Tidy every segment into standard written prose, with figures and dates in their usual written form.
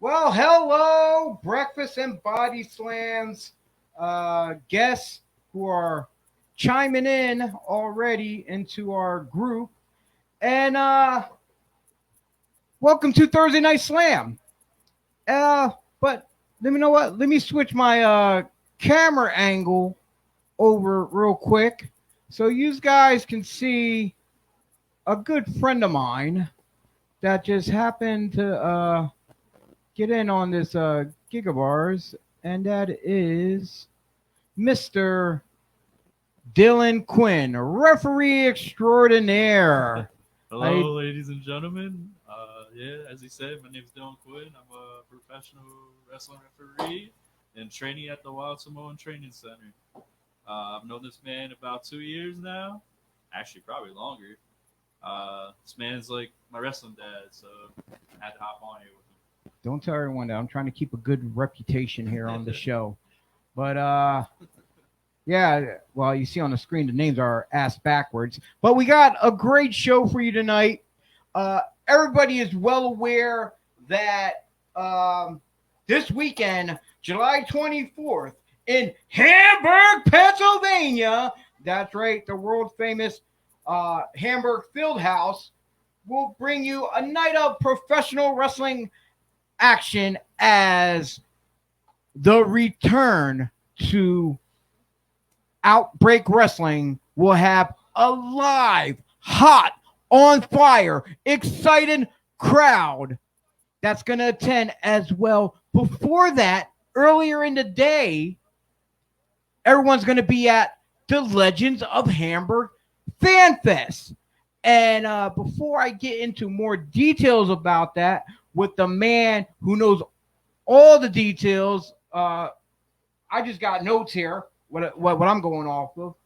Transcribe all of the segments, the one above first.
Well, hello, Breakfast and Body Slams guests who are chiming in already into our group. And welcome to Thursday Night Slam. But let me know what? Let me switch my camera angle over real quick so you guys can see a good friend of mine that just happened to get in on this Gigabars, and that is Mr. Dylan Quinn, referee extraordinaire. Hello, ladies and gentlemen. As he said, my name is Dylan Quinn. I'm a professional wrestling referee and trainee at the Wild Samoan Training Center. I've known this man about 2 years now. Actually, probably longer. This man's like my wrestling dad, so I had to hop on here with him. Don't tell everyone that. I'm trying to keep a good reputation here on the show. But, yeah, well, you see on the screen the names are asked backwards. But we got a great show for you tonight. Everybody is well aware that this weekend, July 24th, in Hamburg, Pennsylvania, that's right, the world-famous Hamburg Fieldhouse, will bring you a night of professional wrestling action as the return to Outbreak Wrestling will have a live, hot, on fire, excited crowd that's going to attend as well. Before that, earlier in the day, everyone's going to be at the Legends of Hamburg Fan Fest. And before I get into more details about that with the man who knows all the details, I just got notes here, what I'm going off of.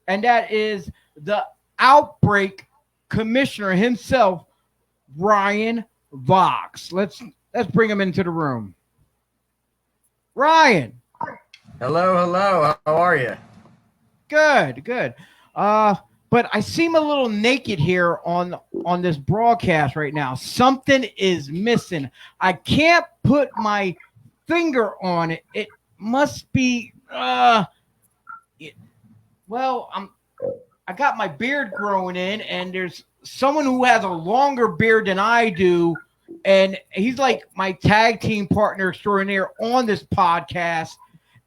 And that is the Outbreak Commissioner himself, Ryan Vox. Let's bring him into the room. Ryan. Hello. How are you? Good. But I seem a little naked here on this broadcast right now. Something is missing. I can't put my finger on it. It must be I got my beard growing in, and there's someone who has a longer beard than I do, and he's like my tag team partner extraordinaire on this podcast,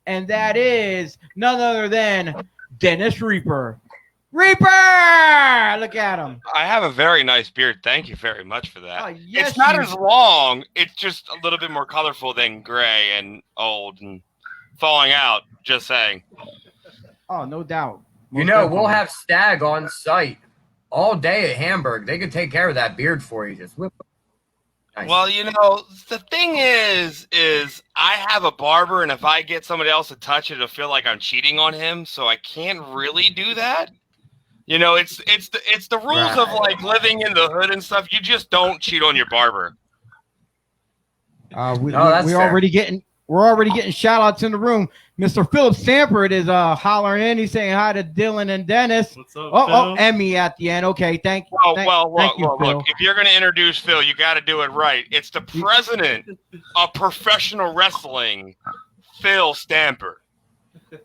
and that is none other than Dennis Reaper. Look at him. I have a very nice beard. Thank you very much for that. Yes, it's not as long. It's just a little bit more colorful than gray and old and falling out. Just saying. Oh, no doubt. We'll have Stag on site all day at Hamburg. They could take care of that beard for you. Just whip it. Nice. Well, the thing is I have a barber, and if I get somebody else to touch it, it'll feel like I'm cheating on him. So I can't really do that. It's the rules of like living in the hood and stuff. You just don't cheat on your barber. We're already getting shout outs in the room. Mr. Philip Stamford is hollering in. He's saying hi to Dylan and Dennis. What's up, Phil? Emmy at the end. Okay, thank you. Look, if you're going to introduce Phil, you got to do it right. It's the president of professional wrestling, Phil Stamford.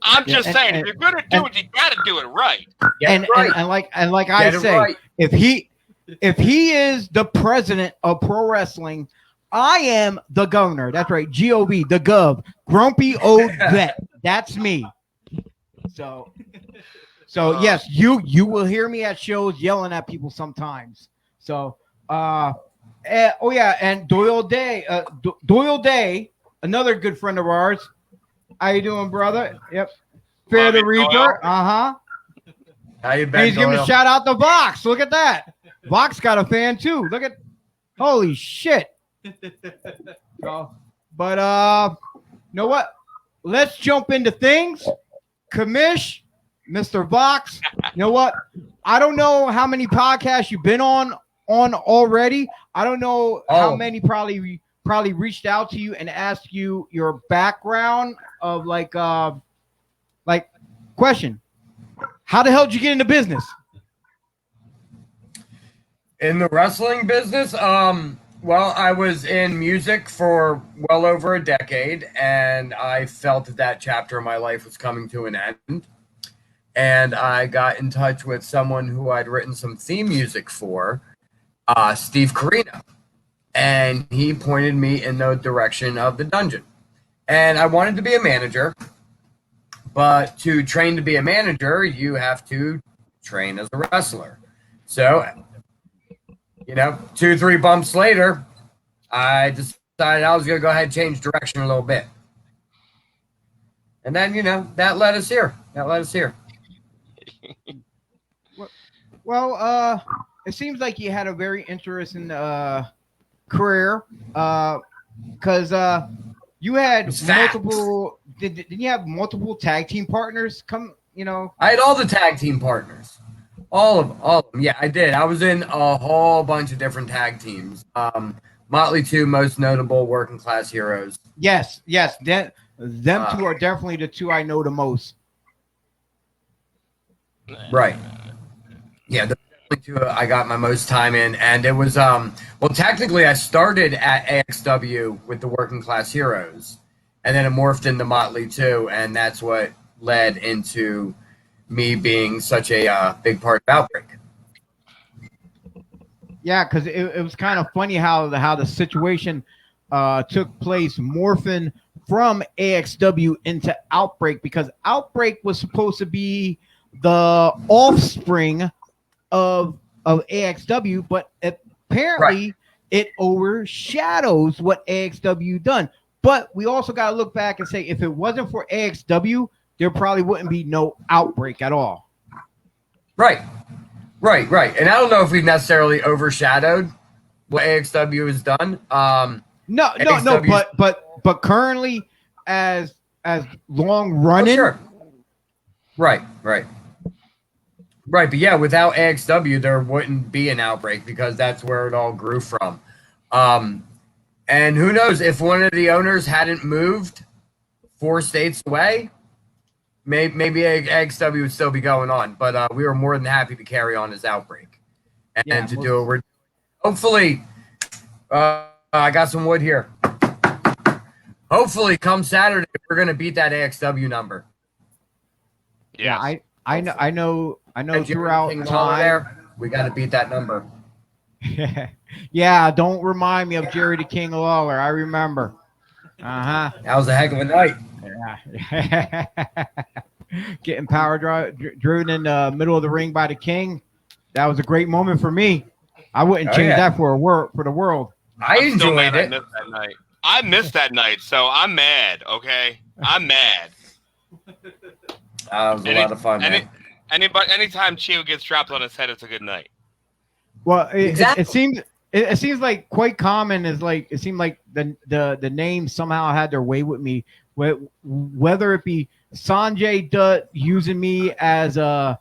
I'm just saying, if you're going to do it, you got to do it right. And like I say, right. if he is the president of pro wrestling, I am the governor. That's right, GOV, the Gov, grumpy old vet. That's me. So yes, you will hear me at shows yelling at people sometimes. So and Doyle Day, another good friend of ours. How you doing, brother? Yep. Fair the Reaper. How you been? And he's giving a shout out to Vox. Look at that. Vox got a fan too. Look at, holy shit. But you know what? Let's jump into things. Commish, Mr. Vox. You know what? I don't know how many podcasts you've been on already. I don't know how many probably reached out to you and asked you your background of like question. How the hell did you get into business? In the wrestling business, Well, I was in music for well over a decade, and I felt that chapter of my life was coming to an end. And I got in touch with someone who I'd written some theme music for, Steve Carino. And he pointed me in the direction of the dungeon. And I wanted to be a manager, but to train to be a manager, you have to train as a wrestler. So, 2-3 bumps later, I decided I was going to go ahead and change direction a little bit. And then, that led us here. Well, it seems like you had a very interesting career because you had multiple. Didn't you have multiple tag team partners? I had all the tag team partners, all of them. Yeah, I did. I was in a whole bunch of different tag teams. Motley 2, most notable, Working Class Heroes. Yes. Them two are definitely the two I know the most. Right. Yeah, the two I got my most time in, and it was technically I started at AXW with the Working Class Heroes, and then it morphed into Motley 2, and that's what led into me being such a big part of Outbreak. Yeah, because it was kind of funny how the situation took place, morphing from AXW into Outbreak, because Outbreak was supposed to be the offspring of AXW, but apparently it overshadows what AXW done. But we also got to look back and say, if it wasn't for AXW, there probably wouldn't be no Outbreak at all. Right. And I don't know if we've necessarily overshadowed what AXW has done. No. But currently, as long running, sure. Right. But yeah, without AXW, there wouldn't be an Outbreak because that's where it all grew from. And who knows, if one of the owners hadn't moved 4 states away, maybe AXW would still be going on. But we were more than happy to carry on as Outbreak and to do it. We're hopefully, I got some wood here. Hopefully, come Saturday, we're going to beat that AXW number. Yeah, I know. Throughout time, there, we got to beat that number. Yeah, don't remind me of Jerry the King Lawler. I remember. That was a heck of a night. Yeah. Getting power driven in the middle of the ring by the King. That was a great moment for me. I wouldn't change that for the world. I enjoyed it. I missed that night, so I'm mad. Okay, I'm mad. It was a lot of fun, man. Anytime Chio gets dropped on his head, it's a good night. Well, it seems like quite common is like it seemed like the names somehow had their way with me. Whether it be Sanjay Dutt using me as a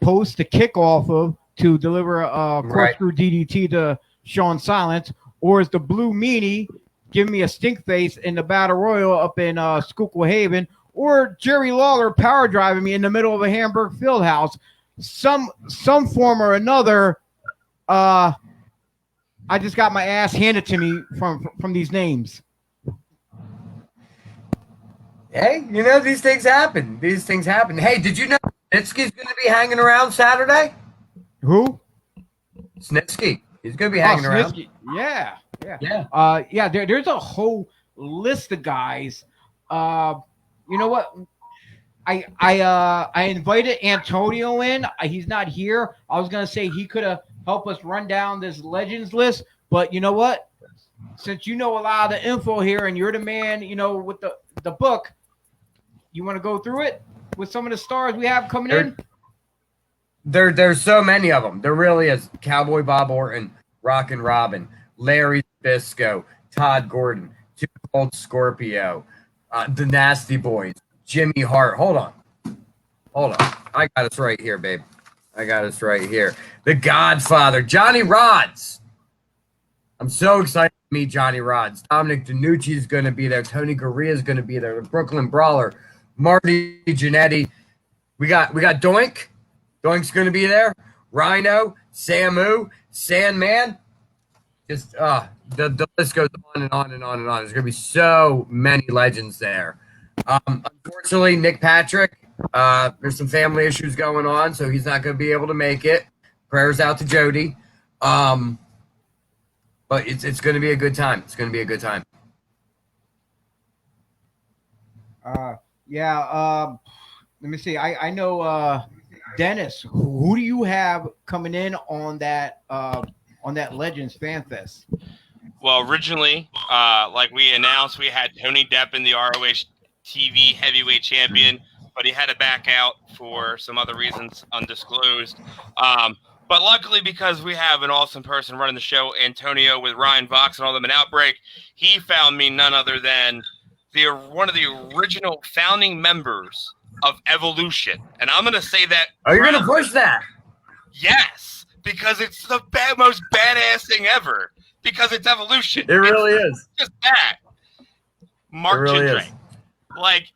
post to kick off of to deliver a corkscrew DDT to Sean Silence, or is the Blue Meanie giving me a stink face in the Battle Royal up in Schuylkill Haven, or Jerry Lawler power driving me in the middle of a Hamburg Fieldhouse. Some form or another, I just got my ass handed to me from these names. Hey, these things happen. Hey, did you know Snitsky's going to be hanging around Saturday? Who? Snitsky. He's going to be hanging around. Yeah. There's a whole list of guys. You know what? I invited Antonio in. He's not here. I was gonna say he could have helped us run down this legends list, but you know what? Since you know a lot of the info here and you're the man, with the book, you want to go through it with some of the stars we have coming in? There's so many of them. There really is. Cowboy Bob Orton, Rockin' Robin, Larry Bisco, Todd Gordon, Too Cold Scorpio, the Nasty Boys, Jimmy Hart. Hold on. I got us right here, babe. The Godfather, Johnny Rods. I'm so excited to meet Johnny Rods. Dominic DiNucci is going to be there. Tony Gurria is going to be there. The Brooklyn Brawler, Marty Jannetty. We got Doink. Doink's going to be there. Rhino, Samu, Sandman. the list goes on and on and on and on. There's going to be so many legends there. Unfortunately, Nick Patrick, there's some family issues going on, so he's not going to be able to make it. Prayers out to Jody. But it's going to be a good time. It's going to be a good time. Let me see. I know Dennis. Who do you have coming in on that Legends Fan Fest? Well, originally, like we announced, we had Tony Deppen, the ROH TV heavyweight champion, but he had to back out for some other reasons undisclosed. But luckily, because we have an awesome person running the show, Antonio, with Ryan Vox and all them in Outbreak, he found me none other than one of the original founding members of Evolution. And I'm going to say that. Are you going to push that? Yes, because it's the most badass thing ever. Because it's Evolution. It really is. Just that. Mark really Jindrak. Like,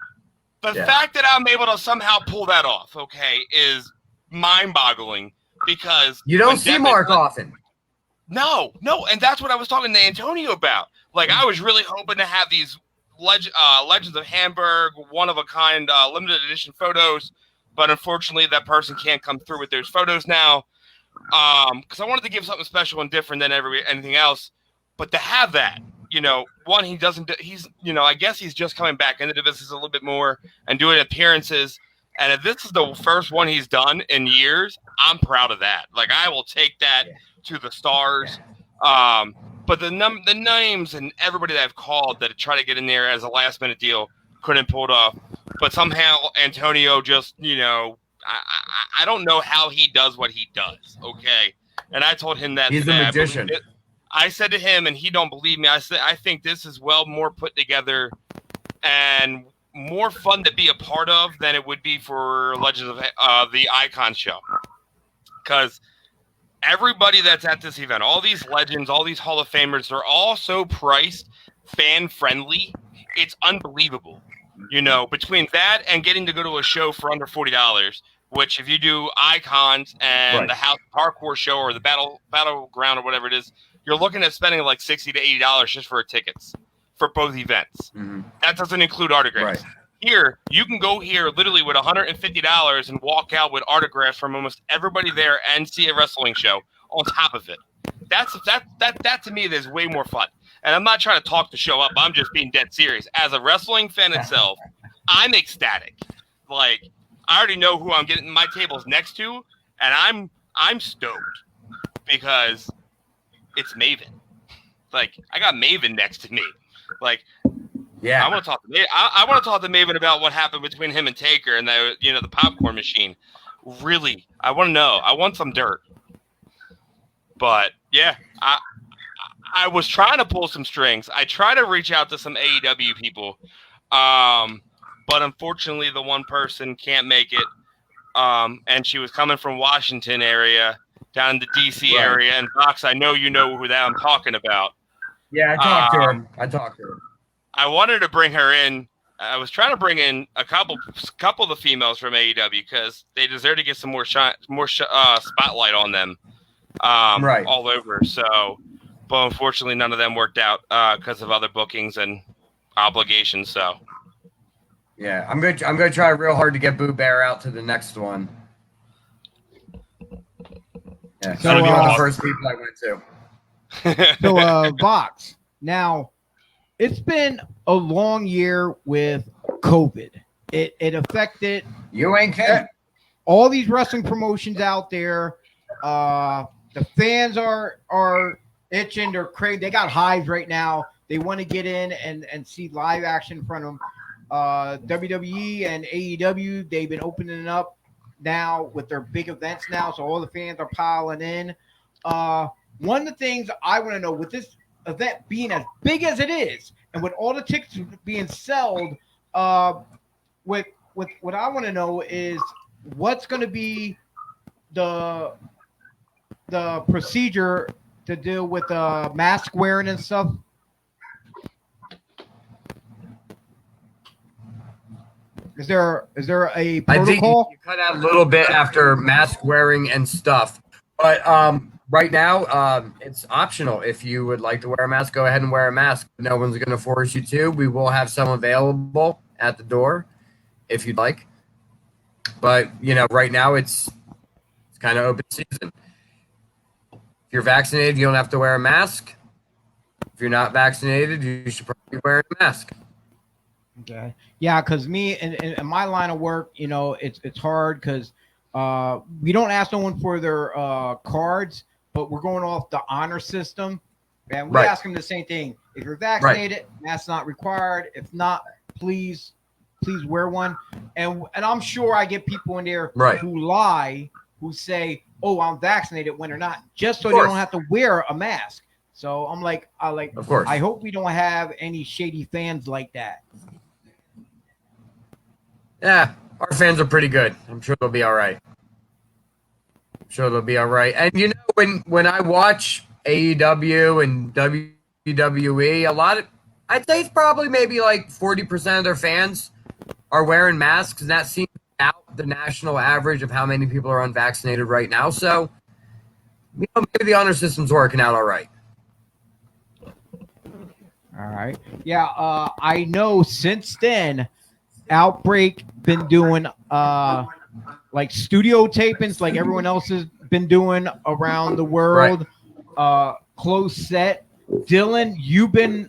the fact that I'm able to somehow pull that off, okay, is mind-boggling. Because you don't see Mark often. No, and that's what I was talking to Antonio about. Like, I was really hoping to have these Legends of Hamburg, one-of-a-kind limited edition photos, but unfortunately that person can't come through with those photos now. Because I wanted to give something special and different than anything else, but to have that, one, I guess he's just coming back into the business a little bit more and doing appearances. And if this is the first one he's done in years, I'm proud of that. Like, I will take that to the stars. But the names and everybody that I've called that tried to get in there as a last minute deal couldn't pull it off. But somehow Antonio just, I don't know how he does what he does. Okay. And I told him that he's a magician. I said to him, and he don't believe me. I said, I think this is well more put together and more fun to be a part of than it would be for Legends of the Icon show. Because everybody that's at this event, all these legends, all these Hall of Famers, they're all so priced, fan friendly. It's unbelievable. Between that and getting to go to a show for under $40, which if you do Icons and the House Hardcore show or the Battleground or whatever it is, you're looking at spending like $60 to $80 just for tickets for both events. Mm-hmm. That doesn't include autographs. Right. Here, you can go here literally with $150 and walk out with autographs from almost everybody there and see a wrestling show on top of it. That to me is way more fun. And I'm not trying to talk the show up. I'm just being dead serious. As a wrestling fan itself, I'm ecstatic. Like, I already know who I'm getting my tables next to, and I'm stoked because it's Maven. Like, I got Maven next to me. Like, yeah, I want to talk to Maven about what happened between him and Taker and the popcorn machine. Really, I want to know. I want some dirt. But yeah, I was trying to pull some strings. I tried to reach out to some AEW people, but unfortunately, the one person can't make it. And she was coming from Washington area down in the DC area. And Fox, I know you know who that I'm talking about. Yeah, I talked to her. I wanted to bring her in. I was trying to bring in a couple of the females from AEW because they deserve to get some more spotlight on them, all over. So, but unfortunately, none of them worked out because of other bookings and obligations. So, yeah, I'm gonna try real hard to get Boo Bear out to the next one. Yeah, so one of the first people I went to. So, Vox, now it's been a long year with COVID. It affected you ain't kidding. All these wrestling promotions out there. The fans are itching. They're crazy. They got hives right now. They want to get in and see live action in front of them. WWE and AEW, they've been opening up now with their big events now, so all the fans are piling in. One of the things I want to know, with this event being as big as it is, and with all the tickets being sold, with what I want to know is what's going to be the procedure to deal with mask wearing and stuff. Is there a protocol? I think you cut out a little bit after mask wearing and stuff, but right now, it's optional. If you would like to wear a mask, go ahead and wear a mask. No one's going to force you to. We will have some available at the door if you'd like. But, right now it's kind of open season. If you're vaccinated, you don't have to wear a mask. If you're not vaccinated, you should probably be wearing a mask. Okay. Yeah, because me in my line of work, it's hard because we don't ask no one for their cards, but we're going off the honor system, and we ask them the same thing. If you're vaccinated, mask's not required. If not, please wear one. And I'm sure I get people in there who lie, who say, "Oh, I'm vaccinated," when they're not, just so they don't have to wear a mask. So I'm like, of course. I hope we don't have any shady fans like that. Yeah, our fans are pretty good. I'm sure they'll be all right. And when I watch AEW and WWE, I'd say it's probably maybe like 40% of their fans are wearing masks, and that seems out the national average of how many people are unvaccinated right now. So, maybe the honor system's working out all right. All right. Yeah, I know since then, Outbreak been doing like studio tapings like everyone else has been doing around the world. Close set. Dylan, you've been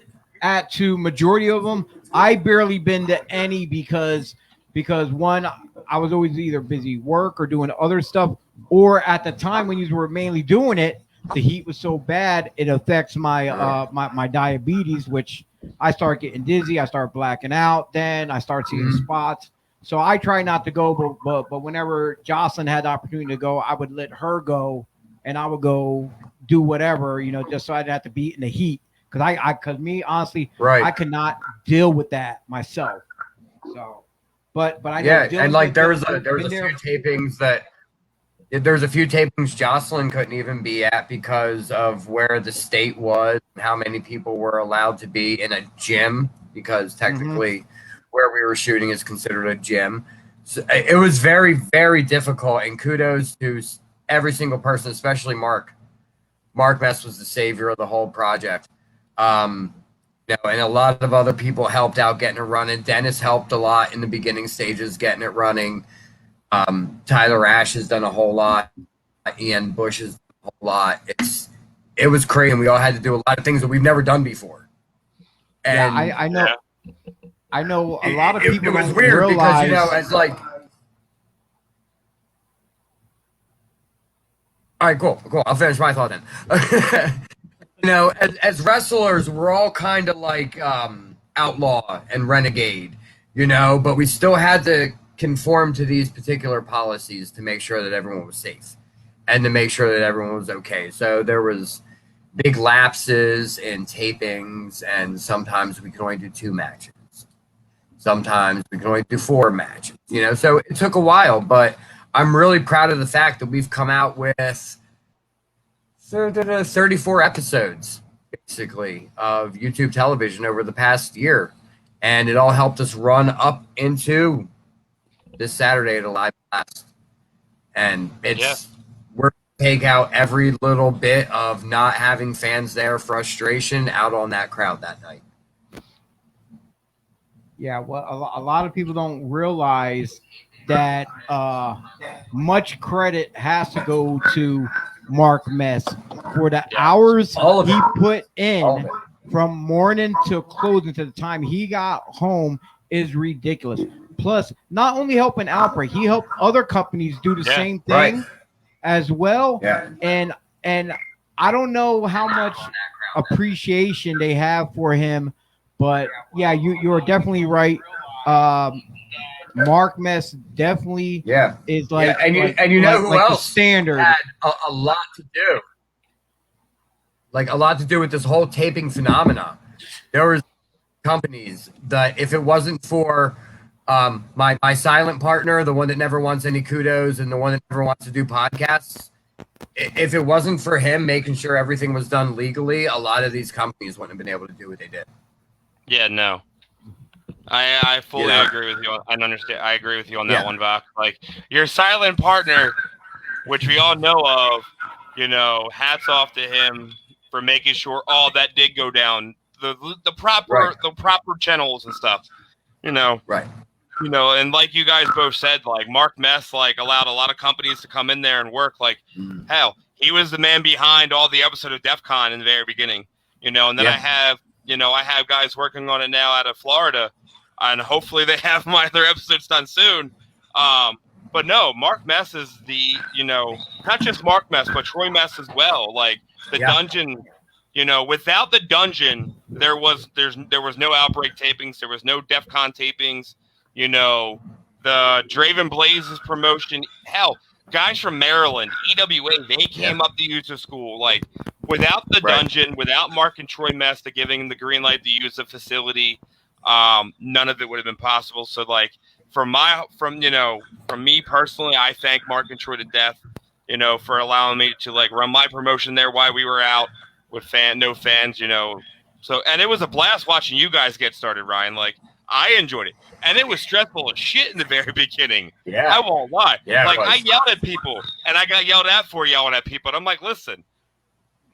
to majority of them. I barely been to any because one, I was always either busy work or doing other stuff, or at the time when you were mainly doing it, the heat was so bad it affects my my diabetes, which I start getting dizzy, I start blacking out, then I start seeing spots. So I try not to go, but whenever Jocelyn had the opportunity to go, I would let her go, and I would go do whatever, just so I didn't have to be in the heat. Because me, honestly, I could not deal with that myself. So, but I know and like there was a few tapings that. There's a few tapings Jocelyn couldn't even be at because of where the state was, and how many people were allowed to be in a gym, because technically where we were shooting is considered a gym. So it was very, very difficult, and kudos to every single person, especially Mark. Mark Mess was the savior of the whole project. And a lot of other people helped out getting it running. Dennis helped a lot in the beginning stages getting it running. Tyler Ash has done a whole lot. Ian Bush has done a whole lot. It was crazy, and we all had to do a lot of things that we've never done before. And I know. I know a lot of people. It was weird realize... because as like. All right, cool. I'll finish my thought then. As wrestlers, we're all kind of like outlaw and renegade, but we still had to conform to these particular policies to make sure that everyone was safe and to make sure that everyone was okay. So there was big lapses in tapings, and sometimes we could only do 2 matches. Sometimes we could only do 4 matches, so it took a while, but I'm really proud of the fact that we've come out with 34 episodes, basically, of YouTube television over the past year, and it all helped us run up into this Saturday at a live blast. And we're take out every little bit of not having fans there, frustration out on that crowd that night. Yeah, well, a lot of people don't realize that much credit has to go to Mark Mess for the hours he put in from morning to closing to the time he got home is ridiculous. Plus, not only helping Outbreak, he helped other companies do the same thing as well. Yeah. And I don't know how much appreciation they have for him, but yeah, you're definitely right. Mark Mess definitely is like, and you know who else standard had a lot to do, like a lot to do with this whole taping phenomena. There was companies that if it wasn't for my silent partner, the one that never wants any kudos and the one that never wants to do podcasts, if it wasn't for him making sure everything was done legally, a lot of these companies wouldn't have been able to do what they did. Yeah, no. I fully agree with you. I understand. I agree with you on that one, Vac. Like your silent partner, which we all know of, hats off to him for making sure all that did go down. The proper Right. the proper channels and stuff. Right. And like you guys both said, like Mark Mess allowed a lot of companies to come in there and work. Hell, he was the man behind all the episode of DEF CON in the very beginning. And then Yeah. I have guys working on it now out of Florida, and hopefully they have their episodes done soon. But no, Mark Mess is not just Mark Mess, but Troy Mess as well. Like the dungeon, without the dungeon, there was no Outbreak tapings, there was no DEF CON tapings. The Draven Blazes promotion, hell, guys from Maryland, EWA, they came up to use the school. Like without the dungeon, without Mark and Troy Mess to giving the green light to use the facility, none of it would have been possible. So from me personally, I thank Mark and Troy to death, for allowing me to run my promotion there while we were out with no fans, So, and it was a blast watching you guys get started, Ryan. I enjoyed it. And it was stressful as shit in the very beginning. Yeah. I won't lie. Yeah, I yelled at people, and I got yelled at for yelling at people. And I'm like, listen,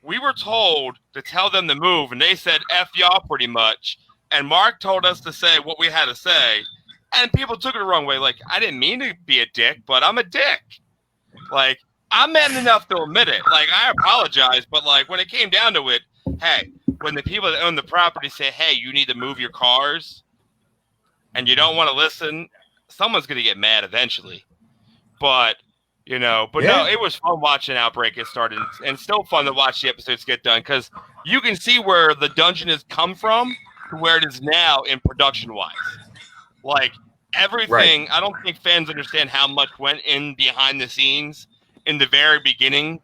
we were told to tell them to move, and they said F y'all pretty much. And Mark told us to say what we had to say. And people took it the wrong way. I didn't mean to be a dick, but I'm a dick. I'm man enough to admit it. I apologize, but when it came down to it, hey, when the people that own the property say, hey, you need to move your cars, and you don't want to listen, someone's going to get mad eventually. But, no, it was fun watching Outbreak get started, and still fun to watch the episodes get done, because you can see where the dungeon has come from to where it is now in production-wise. Everything, I don't think fans understand how much went in behind the scenes in the very beginning.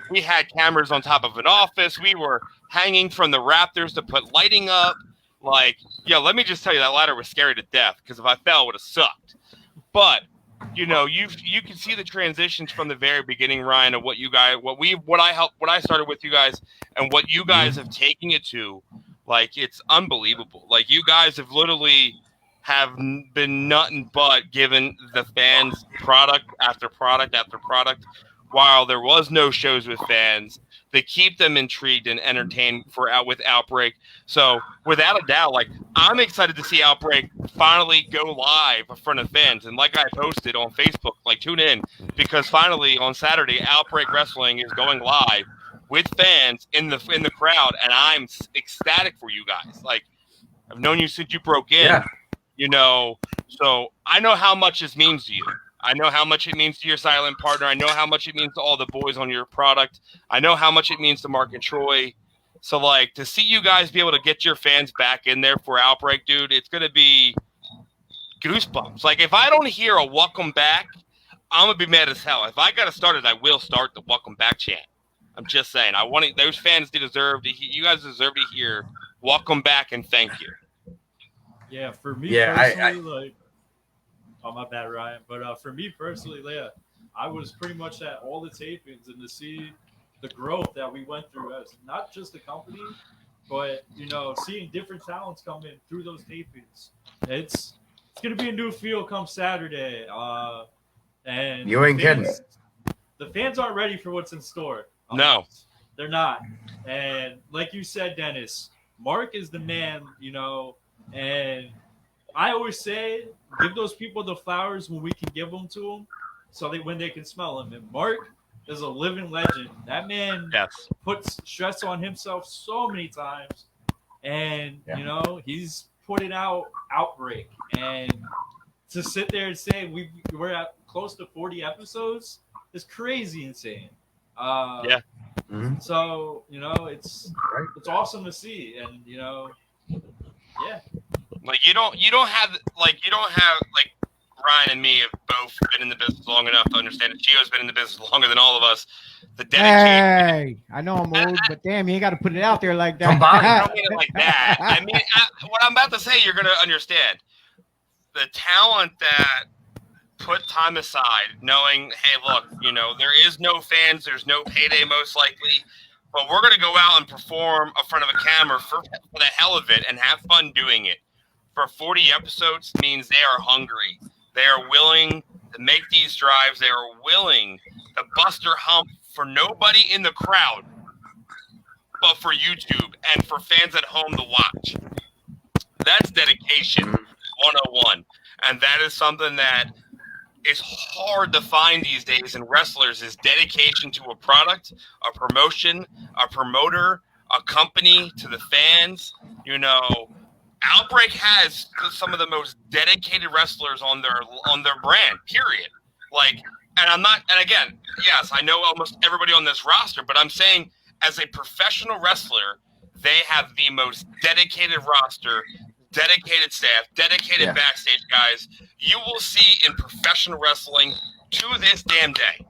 We had cameras on top of an office. We were hanging from the rafters to put lighting up. Let me just tell you, that ladder was scary to death, because if I fell, it would have sucked. But, you can see the transitions from the very beginning, Ryan, of what I started with you guys and what you guys have taken it to. It's unbelievable. You guys have literally have been nothing but giving the fans product after product after product, while there was no shows with fans. They keep them intrigued and entertained with Outbreak. So without a doubt, I'm excited to see Outbreak finally go live in front of fans. And like I posted on Facebook, tune in, because finally on Saturday, Outbreak Wrestling is going live with fans in the crowd, and I'm ecstatic for you guys. I've known you since you broke in, so I know how much this means to you. I know how much it means to your silent partner. I know how much it means to all the boys on your product. I know how much it means to Mark and Troy. So, to see you guys be able to get your fans back in there for Outbreak, dude, it's going to be goosebumps. If I don't hear a welcome back, I'm going to be mad as hell. If I got to start it, I will start the welcome back chant. I'm just saying. Those fans deserve to hear. You guys deserve to hear welcome back and thank you. Yeah, for me personally, oh, my bad, Ryan. But for me personally, I was pretty much at all the tapings, and to see the growth that we went through as not just the company, but seeing different talents come in through those tapings. It's gonna be a new feel come Saturday. And you ain't kidding. The fans aren't ready for what's in store. No, they're not. And like you said, Dennis, Mark is the man. And I always say, give those people the flowers when we can give them to them, so when they can smell them. And Mark is a living legend. That man puts stress on himself so many times, and he's putting out Outbreak. And to sit there and say we're at close to 40 episodes is crazy insane. So it's awesome to see, and you don't have Ryan and me have both been in the business long enough to understand that Chio's been in the business longer than all of us. The dedication. Hey, I know I'm old, but damn, you ain't got to put it out there like that. I don't mean it like that. I mean, what I'm about to say, you're going to understand. The talent that put time aside, knowing, hey, look, there is no fans, there's no payday most likely, but we're going to go out and perform in front of a camera for the hell of it and have fun doing it. For 40 episodes means they are hungry. They are willing to make these drives. They are willing to bust their hump for nobody in the crowd, but for YouTube and for fans at home to watch. That's dedication 101. And that is something that is hard to find these days in wrestlers, is dedication to a product, a promotion, a promoter, a company, to the fans. You know, Outbreak has some of the most dedicated wrestlers on their brand, period. Like, and again, yes, I know almost everybody on this roster, but I'm saying as a professional wrestler, they have the most dedicated roster, dedicated staff, dedicated backstage guys you will see in professional wrestling to this damn day.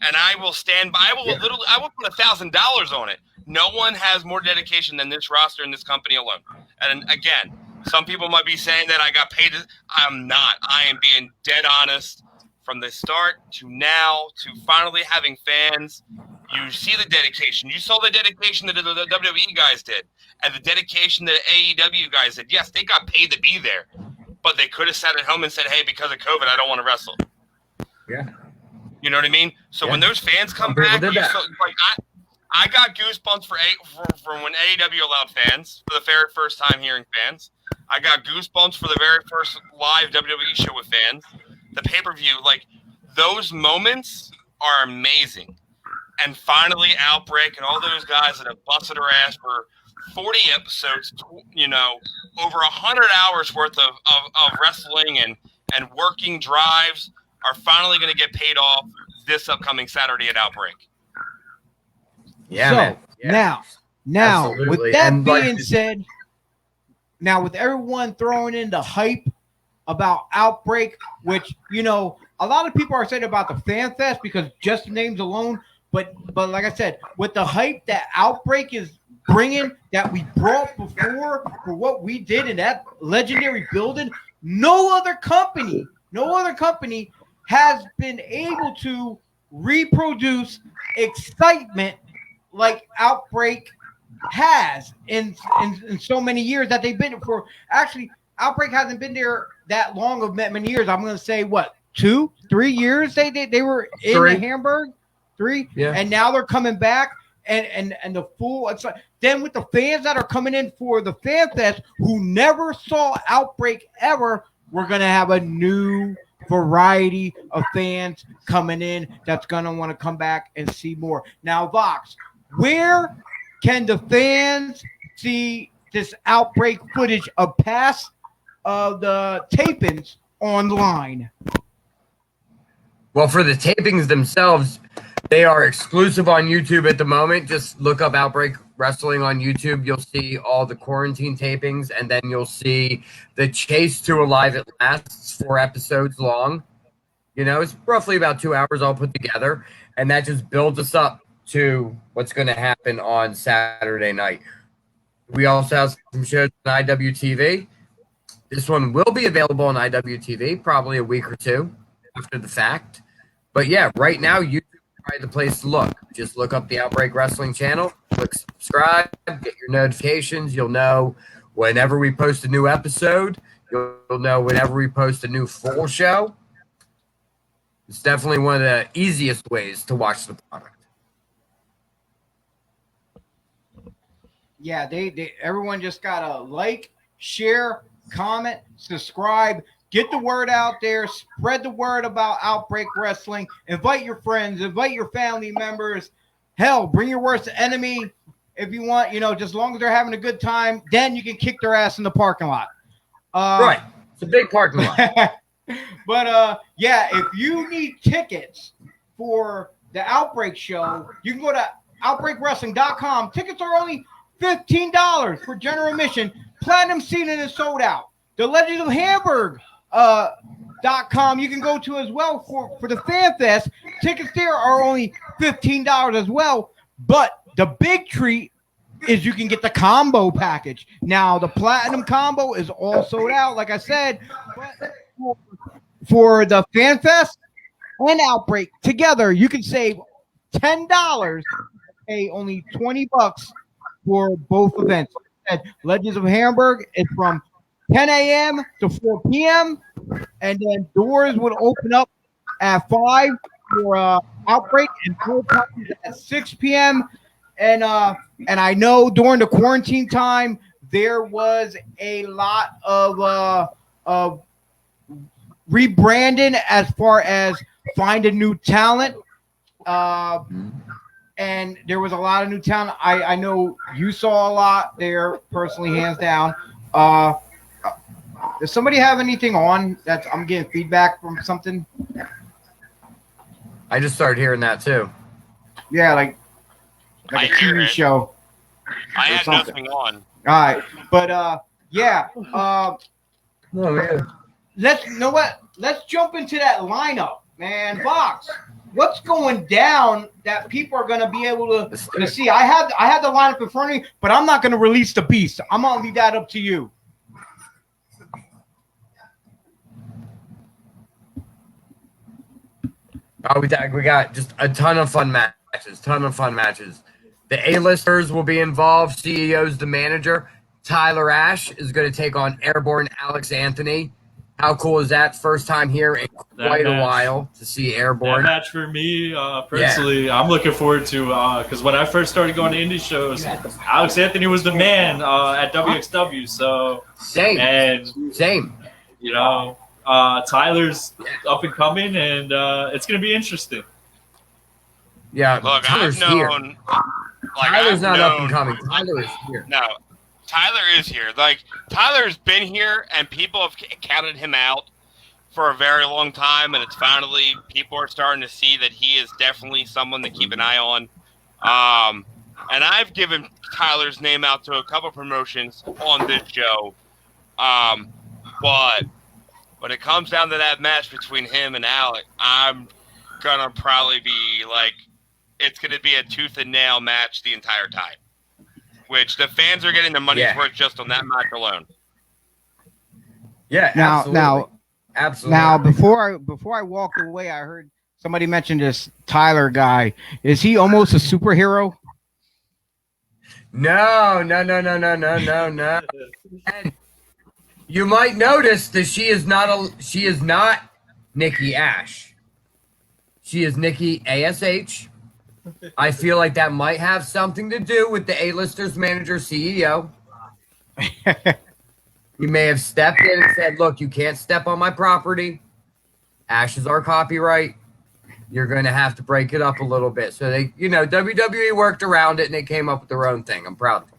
And I will stand by. I will put $1,000 on it. No one has more dedication than this roster and this company alone. And again, some people might be saying that I got paid. I'm not. I am being dead honest. From the start to now to finally having fans, you see the dedication. You saw the dedication that the WWE guys did, and the dedication that AEW guys did. Yes, they got paid to be there, but they could have sat at home and said, "Hey, because of COVID, I don't want to wrestle." Yeah. You know what I mean? So when those fans come back, I got goosebumps for when AEW allowed fans for the very first time hearing fans. I got goosebumps for the very first live WWE show with fans. The pay-per-view, like, those moments are amazing. And finally, Outbreak and all those guys that have busted their ass for 40 episodes, you know, over 100 hours worth of wrestling and working drives are finally going to get paid off this upcoming Saturday at Outbreak. Yeah, so, man. Yeah. Now, Absolutely. with that And being said, now with everyone throwing in the hype about Outbreak, which, you know, a lot of people are saying about the Fan Fest because just the names alone, but like I said, with the hype that Outbreak is bringing, that we brought before for what we did in that legendary building, no other company has been able to reproduce excitement like Outbreak has in so many years that they've been for. Actually, Outbreak hasn't been there that long of many years. I'm going to say, what, 2-3 years they were in Hamburg? 3? Yeah. And now they're coming back and the full. It's like, then with the fans that are coming in for the Fan Fest who never saw Outbreak ever, we're going to have a new variety of fans coming in that's going to want to come back and see more. Now, Vox, where can the fans see this Outbreak footage of past of the tapings online? Well, for the tapings themselves, they are exclusive on YouTube at the moment. Just look up Outbreak Wrestling on YouTube. You'll see all the quarantine tapings, and then you'll see the Chase to Alive at Last, 4 episodes long. You know, it's roughly about 2 hours all put together, and that just builds us up to what's going to happen on Saturday night. We also have some shows on IWTV. This one will be available on IWTV probably a week or 2 after the fact. But yeah, right now, YouTube is probably the place to look. Just look up the Outbreak Wrestling channel, click subscribe, get your notifications. You'll know whenever we post a new episode. You'll know whenever we post a new full show. It's definitely one of the easiest ways to watch the product. Yeah, everyone just gotta like, share, comment, subscribe, get the word out there, spread the word about Outbreak Wrestling, invite your friends, invite your family members. Hell, bring your worst enemy if you want, you know, just as long as they're having a good time, then you can kick their ass in the parking lot. Right. It's a big parking lot. But yeah, if you need tickets for the Outbreak show, you can go to outbreakwrestling.com. Tickets are only $15 for general admission. Platinum seating is sold out. The Legends of Hamburg .com you can go to as well for the Fan Fest. Tickets there are only $15 as well. But the big treat is you can get the combo package. Now, the Platinum combo is all sold out, like I said. But for the Fan Fest and Outbreak together, you can save $10, pay only $20 for both events. Like I said, Legends of Hamburg is from 10 a.m. to 4 p.m. and then doors would open up at 5 for Outbreak and Pool Parties at 6 p.m. And I know during the quarantine time there was a lot of rebranding as far as finding new talent. And there was a lot of new talent. I know you saw a lot there personally, hands down. Does somebody have anything on that I'm getting feedback from something? I just started hearing that too. Yeah, like I a hear TV it. show. I had something. nothing on. All right, but yeah. Oh, yeah. You know what? Let's jump into that lineup, man. Vox, what's going down that people are going to be able to see? I had the lineup in front of me, but I'm not going to release the beast. I'm going to leave that up to you. Oh, we got just a ton of fun matches. The A-listers will be involved. CEO's the manager. Tyler Ash is going to take on Airborne Alex Anthony. How cool is that? First time here in quite a while to see Airborne. That match for me, personally, I'm looking forward to because when I first started going to indie shows, Alex Anthony was the man at WXW. So Same. You know, Tyler's up and coming, and it's going to be interesting. Yeah, Look, Tyler's I've known. here. Like, Tyler's not up and known- coming. Tyler is here. No, Tyler is here. Like, Tyler's been here, and people have counted him out for a very long time, and it's finally people are starting to see that he is definitely someone to keep an eye on. And I've given Tyler's name out to a couple promotions on this show. But when it comes down to that match between him and Alec, I'm gonna probably be like, it's gonna be a tooth and nail match the entire time. Which the fans are getting their money's worth just on that match alone. Yeah, absolutely. Now, before I walked away, I heard somebody mention this Tyler guy. Is he almost a superhero? No. And you might notice that she is not Nikki Ash. She is Nikki ASH. I feel like that might have something to do with the A-listers manager CEO. He may have stepped in and said, look, you can't step on my property. Ash is our copyright. You're going to have to break it up a little bit. So they, WWE worked around it and they came up with their own thing. I'm proud of them.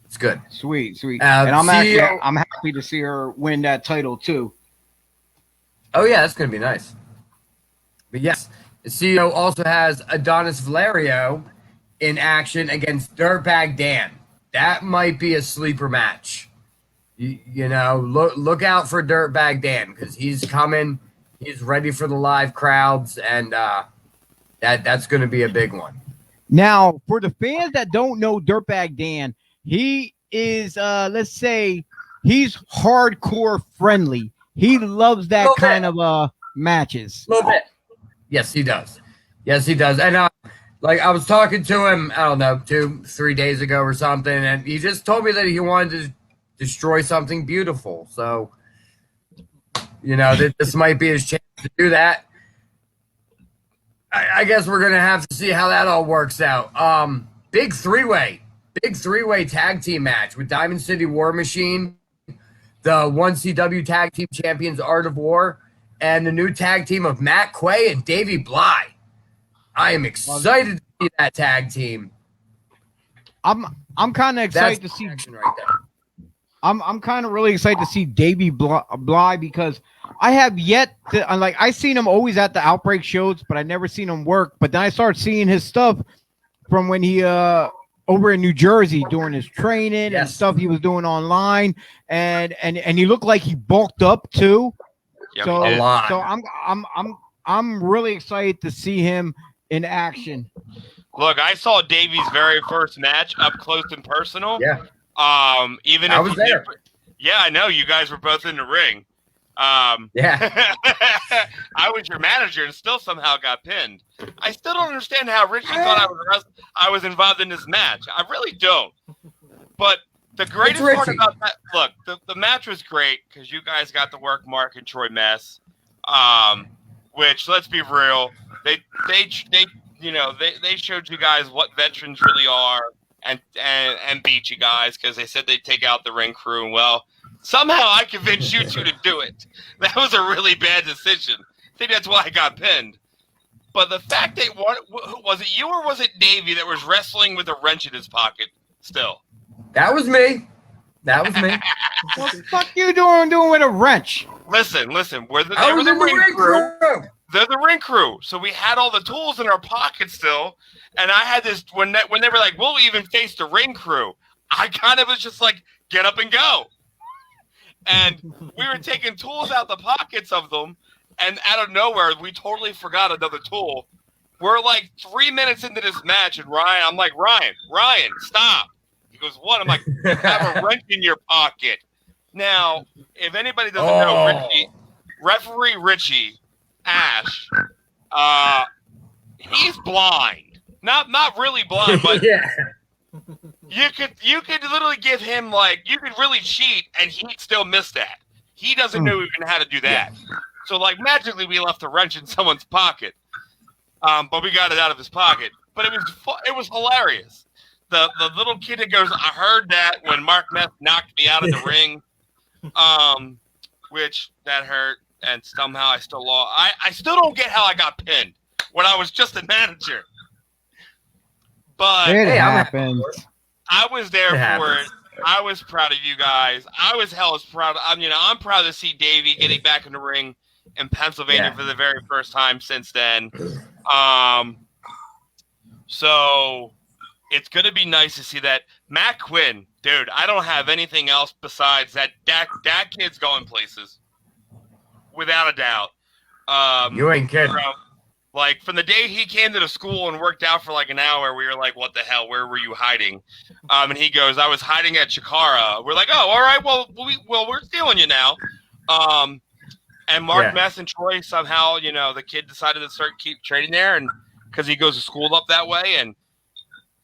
It's good. Sweet. And I'm happy to see her win that title too. Oh yeah, that's going to be nice. But yes, the CEO also has Adonis Valerio in action against Dirtbag Dan. That might be a sleeper match. Look out for Dirtbag Dan because he's coming. He's ready for the live crowds, and that's going to be a big one. Now, for the fans that don't know Dirtbag Dan, he is, let's say, he's hardcore friendly. He loves that kind of matches. A little bit. Yes, he does. And I was talking to him, I don't know, 2-3 days ago or something, and he just told me that he wanted to destroy something beautiful. So, this might be his chance to do that. I guess we're going to have to see how that all works out. Big three-way tag team match with Diamond City War Machine, the 1CW Tag Team Champions Art of War, and the new tag team of Matt Quay and Davey Bly. I am excited to see that tag team. I'm kind of excited to see action right there. I'm kind of really excited to see Davey Bly because I have yet to I seen him always at the Outbreak shows, but I never seen him work. But then I started seeing his stuff from when he over in New Jersey during his training and stuff he was doing online, and he looked like he bulked up too. Yep, So a lot. So I'm really excited to see him in action. Look, I saw Davey's very first match up close and personal. Yeah. Even I if was there. Yeah, I know you guys were both in the ring. Yeah. I was your manager and still somehow got pinned. I still don't understand how Richie thought I was involved in this match. I really don't. But the greatest part about that, look, the match was great because you guys got to work Mark and Troy Mess. which let's be real, they showed you guys what veterans really are and beat you guys because they said they'd take out the ring crew. And well, somehow I convinced you two to do it. That was a really bad decision. I think that's why I got pinned. But the fact that was it you or was it Davey that was wrestling with a wrench in his pocket still? That was me. That was me. What the fuck you doing with a wrench? Listen. We're the ring crew. They're the ring crew. So we had all the tools in our pockets still. And I had this, when they were like, we'll even face the ring crew, I kind of was just like, get up and go. And we were taking tools out the pockets of them. And out of nowhere, we totally forgot another tool. We're like 3 minutes into this match. And I'm like, Ryan, stop. He goes, what? I'm like, you have a wrench in your pocket. Now, if anybody doesn't know, referee Richie Ash, he's blind. Not really blind, but yeah. you could literally give him you could really cheat and he'd still miss that. He doesn't know even how to do that. So magically we left a wrench in someone's pocket, but we got it out of his pocket. But it was hilarious. The little kid that goes, I heard that when Mark Meth knocked me out of the ring, which that hurt, and somehow I still lost. I still don't get how I got pinned when I was just a manager. But It happens. I was there for it. I was proud of you guys. I was hellish proud. I'm proud to see Davey getting back in the ring in Pennsylvania for the very first time since then. So it's gonna be nice to see that Matt Quinn, dude. I don't have anything else besides that. That kid's going places, without a doubt. You ain't kidding. From the day he came to the school and worked out for an hour, we were like, what the hell? Where were you hiding? And he goes, I was hiding at Chikara. We're like, oh, all right. Well, we're stealing you now. And Mark Mess and Troy somehow, the kid decided to keep training there, and because he goes to school up that way. And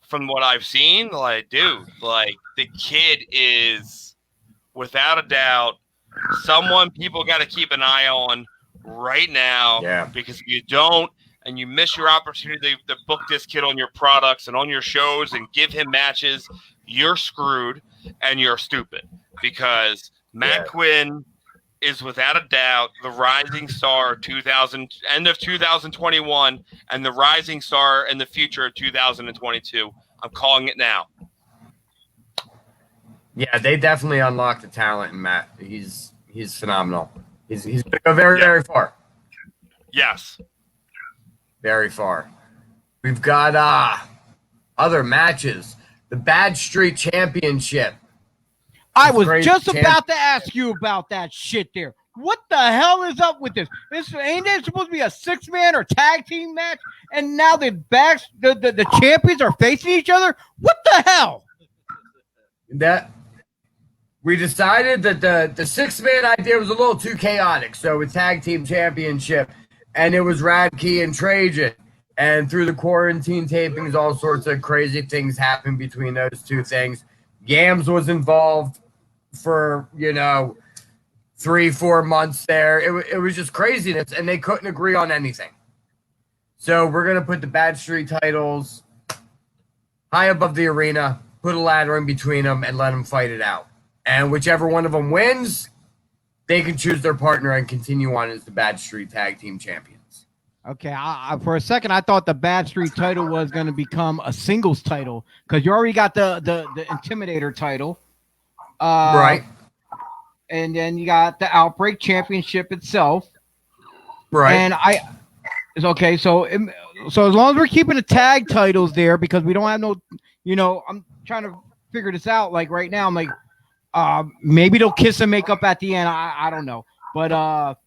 from what I've seen, the kid is without a doubt someone people got to keep an eye on right now. Yeah. Because if you don't, and you miss your opportunity to book this kid on your products and on your shows and give him matches, you're screwed and you're stupid. Because Matt Quinn is without a doubt the rising star end of 2021 and the rising star in the future of 2022. I'm calling it now. Yeah, they definitely unlocked the talent in Matt. He's phenomenal. He's going to go very, very far. Yes. Very far. We've got other matches. The Bad Street Championship. I was just about to ask you about that shit there. What the hell is up with this? Ain't there supposed to be a 6-man or tag team match? And now the champions are facing each other? What the hell? That we decided that the 6-man idea was a little too chaotic. So a tag team championship, and it was Radkey and Trajan. And through the quarantine tapings, all sorts of crazy things happened between those two things. Yams was involved for 3-4 months there. It was just craziness, and they couldn't agree on anything. So we're gonna put the Bad Street titles high above the arena, put a ladder in between them, and let them fight it out. And whichever one of them wins, they can choose their partner and continue on as the Bad Street Tag Team Champions. Okay, for a second, I thought the Bad Street title was going to become a singles title because you already got the Intimidator title. Right. And then you got the Outbreak Championship itself. Right. And it's okay. So as long as we're keeping the tag titles there because we don't have no, I'm trying to figure this out. Like right now, I'm like, maybe they'll kiss and make up at the end. I don't know. But at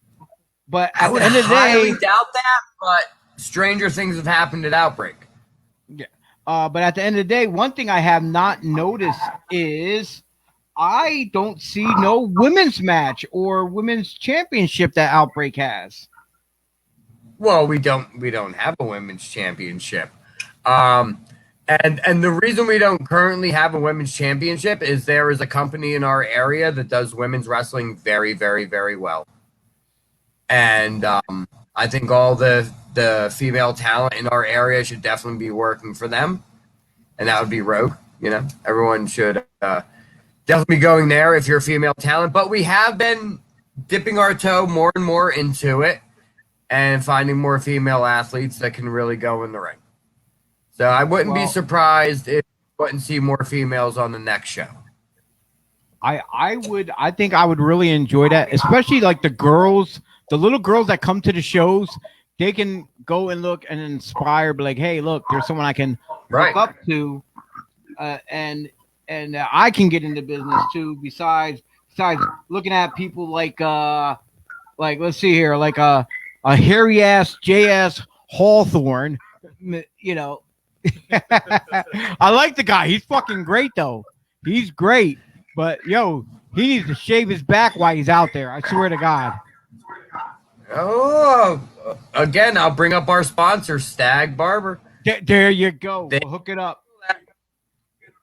the end of the day, I highly doubt that, but stranger things have happened at Outbreak. Yeah. But at the end of the day, one thing I have not noticed is I don't see no women's match or women's championship that Outbreak has. Well, we don't have a women's championship. And the reason we don't currently have a women's championship is there is a company in our area that does women's wrestling very, very, very well. And I think all the female talent in our area should definitely be working for them, and that would be Rogue. Everyone should definitely be going there if you're a female talent. But we have been dipping our toe more and more into it and finding more female athletes that can really go in the ring. So I wouldn't be surprised if we wouldn't see more females on the next show. I think I would really enjoy that, especially like the little girls that come to the shows. They can go and look and inspire, be like, hey, look, there's someone I can look up to, and I can get into business too. Besides looking at people like let's see here, like a hairy ass JS Hawthorne, I like the guy. He's fucking great though. He's great, but he needs to shave his back while he's out there. I swear to God. Oh, again, I'll bring up our sponsor, Stag Barber. There you go. We'll hook it up.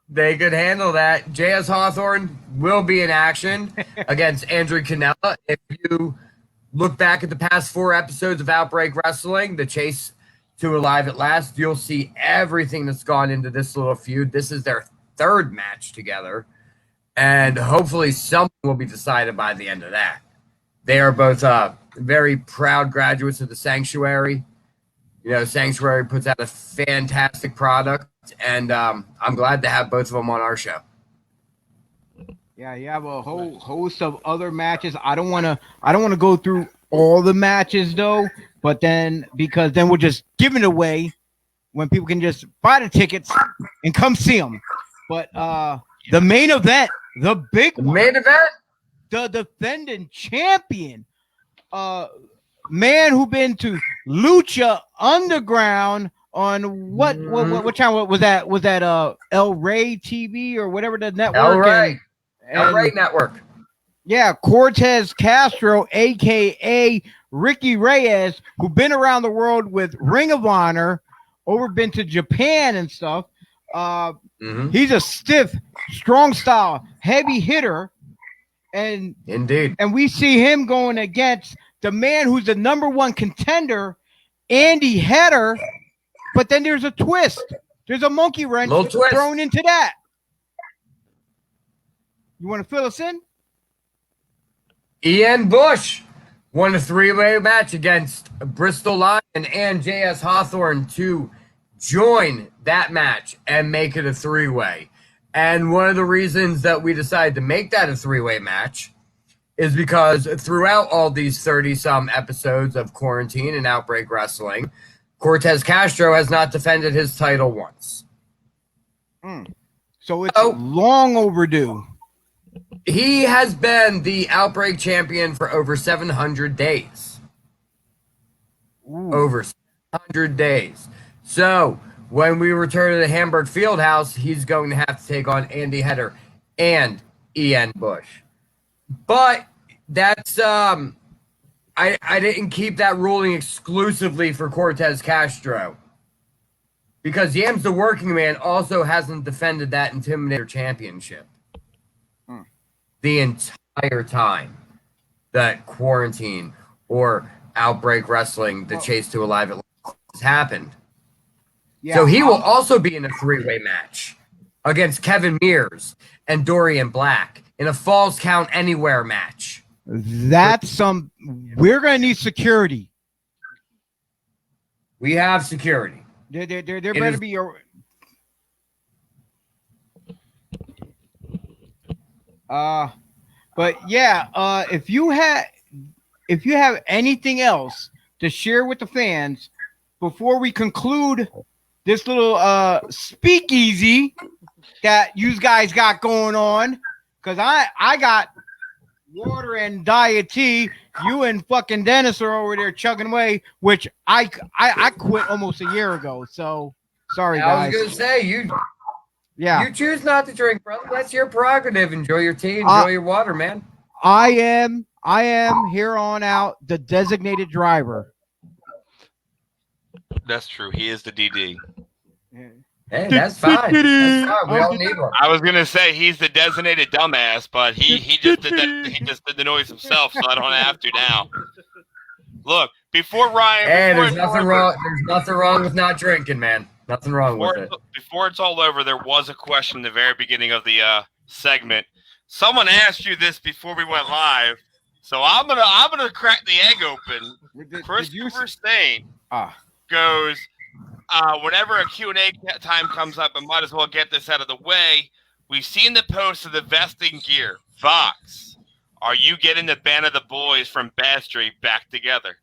They could handle that. JS Hawthorne will be in action against Andrew Canella. If you look back at the past 4 episodes of Outbreak Wrestling, the chase to Alive at Last, you'll see everything that's gone into this little feud. This is their 3rd match together, and hopefully something will be decided by the end of that. They are both very proud graduates of the Sanctuary. Sanctuary puts out a fantastic product, and I'm glad to have both of them on our show. Yeah, you have a whole host of other matches. I don't want to go through all the matches though, but because then we'll just give it away when people can just buy the tickets and come see them. But the main event, the main event, the defending champion, man who been to Lucha Underground on what channel was that? Was that El Rey TV or whatever the network? El Rey Network. Yeah, Cortez Castro, aka Ricky Reyes, who been around the world with Ring of Honor, been to Japan and stuff. He's a stiff, strong style, heavy hitter. And indeed, and we see him going against the man who's the #1 contender, Andy Header. But then there's a twist. There's a monkey wrench thrown into that. You want to fill us in? Ian Bush won a 3-way match against Bristol Lion and JS Hawthorne to join that match and make it a 3-way. And one of the reasons that we decided to make that a 3-way match is because throughout all these 30-some episodes of Quarantine and Outbreak Wrestling, Cortez Castro has not defended his title once. So it's long overdue. He has been the Outbreak champion for over 700 days. Over 700 days. So when we return to the Hamburg Fieldhouse, he's going to have to take on Andy Header and Ian Bush. But that's I didn't keep that ruling exclusively for Cortez Castro, because Yams the Working Man also hasn't defended that Intimidator Championship the entire time that Quarantine or Outbreak Wrestling, the Chase to Alive at Last, has happened. Yeah, so he will also be in a 3-way match against Kevin Mears and Dorian Black in a Falls Count Anywhere match. We're going to need security. We have security. There better be a... But yeah, if you have anything else to share with the fans before we conclude this little speakeasy that you guys got going on, because I got water and diet tea. You and fucking Dennis are over there chugging away, which I quit almost a year ago. So sorry, guys. I was gonna say you choose not to drink, brother. That's your prerogative. Enjoy your tea. Enjoy your water, man. I am here on out the designated driver. That's true. He is the DD. Hey, that's fine. That's fine. We all need one. I was gonna say he's the designated dumbass, but he just did that. He just did the noise himself, so I don't have to now. Look, before Ryan. Hey, before there's it's all nothing over- wrong. There's nothing wrong with not drinking, man. Nothing wrong with it. Before it's all over, there was a question at the very beginning of the segment. Someone asked you this before we went live, so I'm gonna crack the egg open. Christopher Saint goes, whenever a Q&A time comes up, I might as well get this out of the way. We've seen the post of the vesting gear. Vox, are you getting the Band of the Boys from Bad Street back together?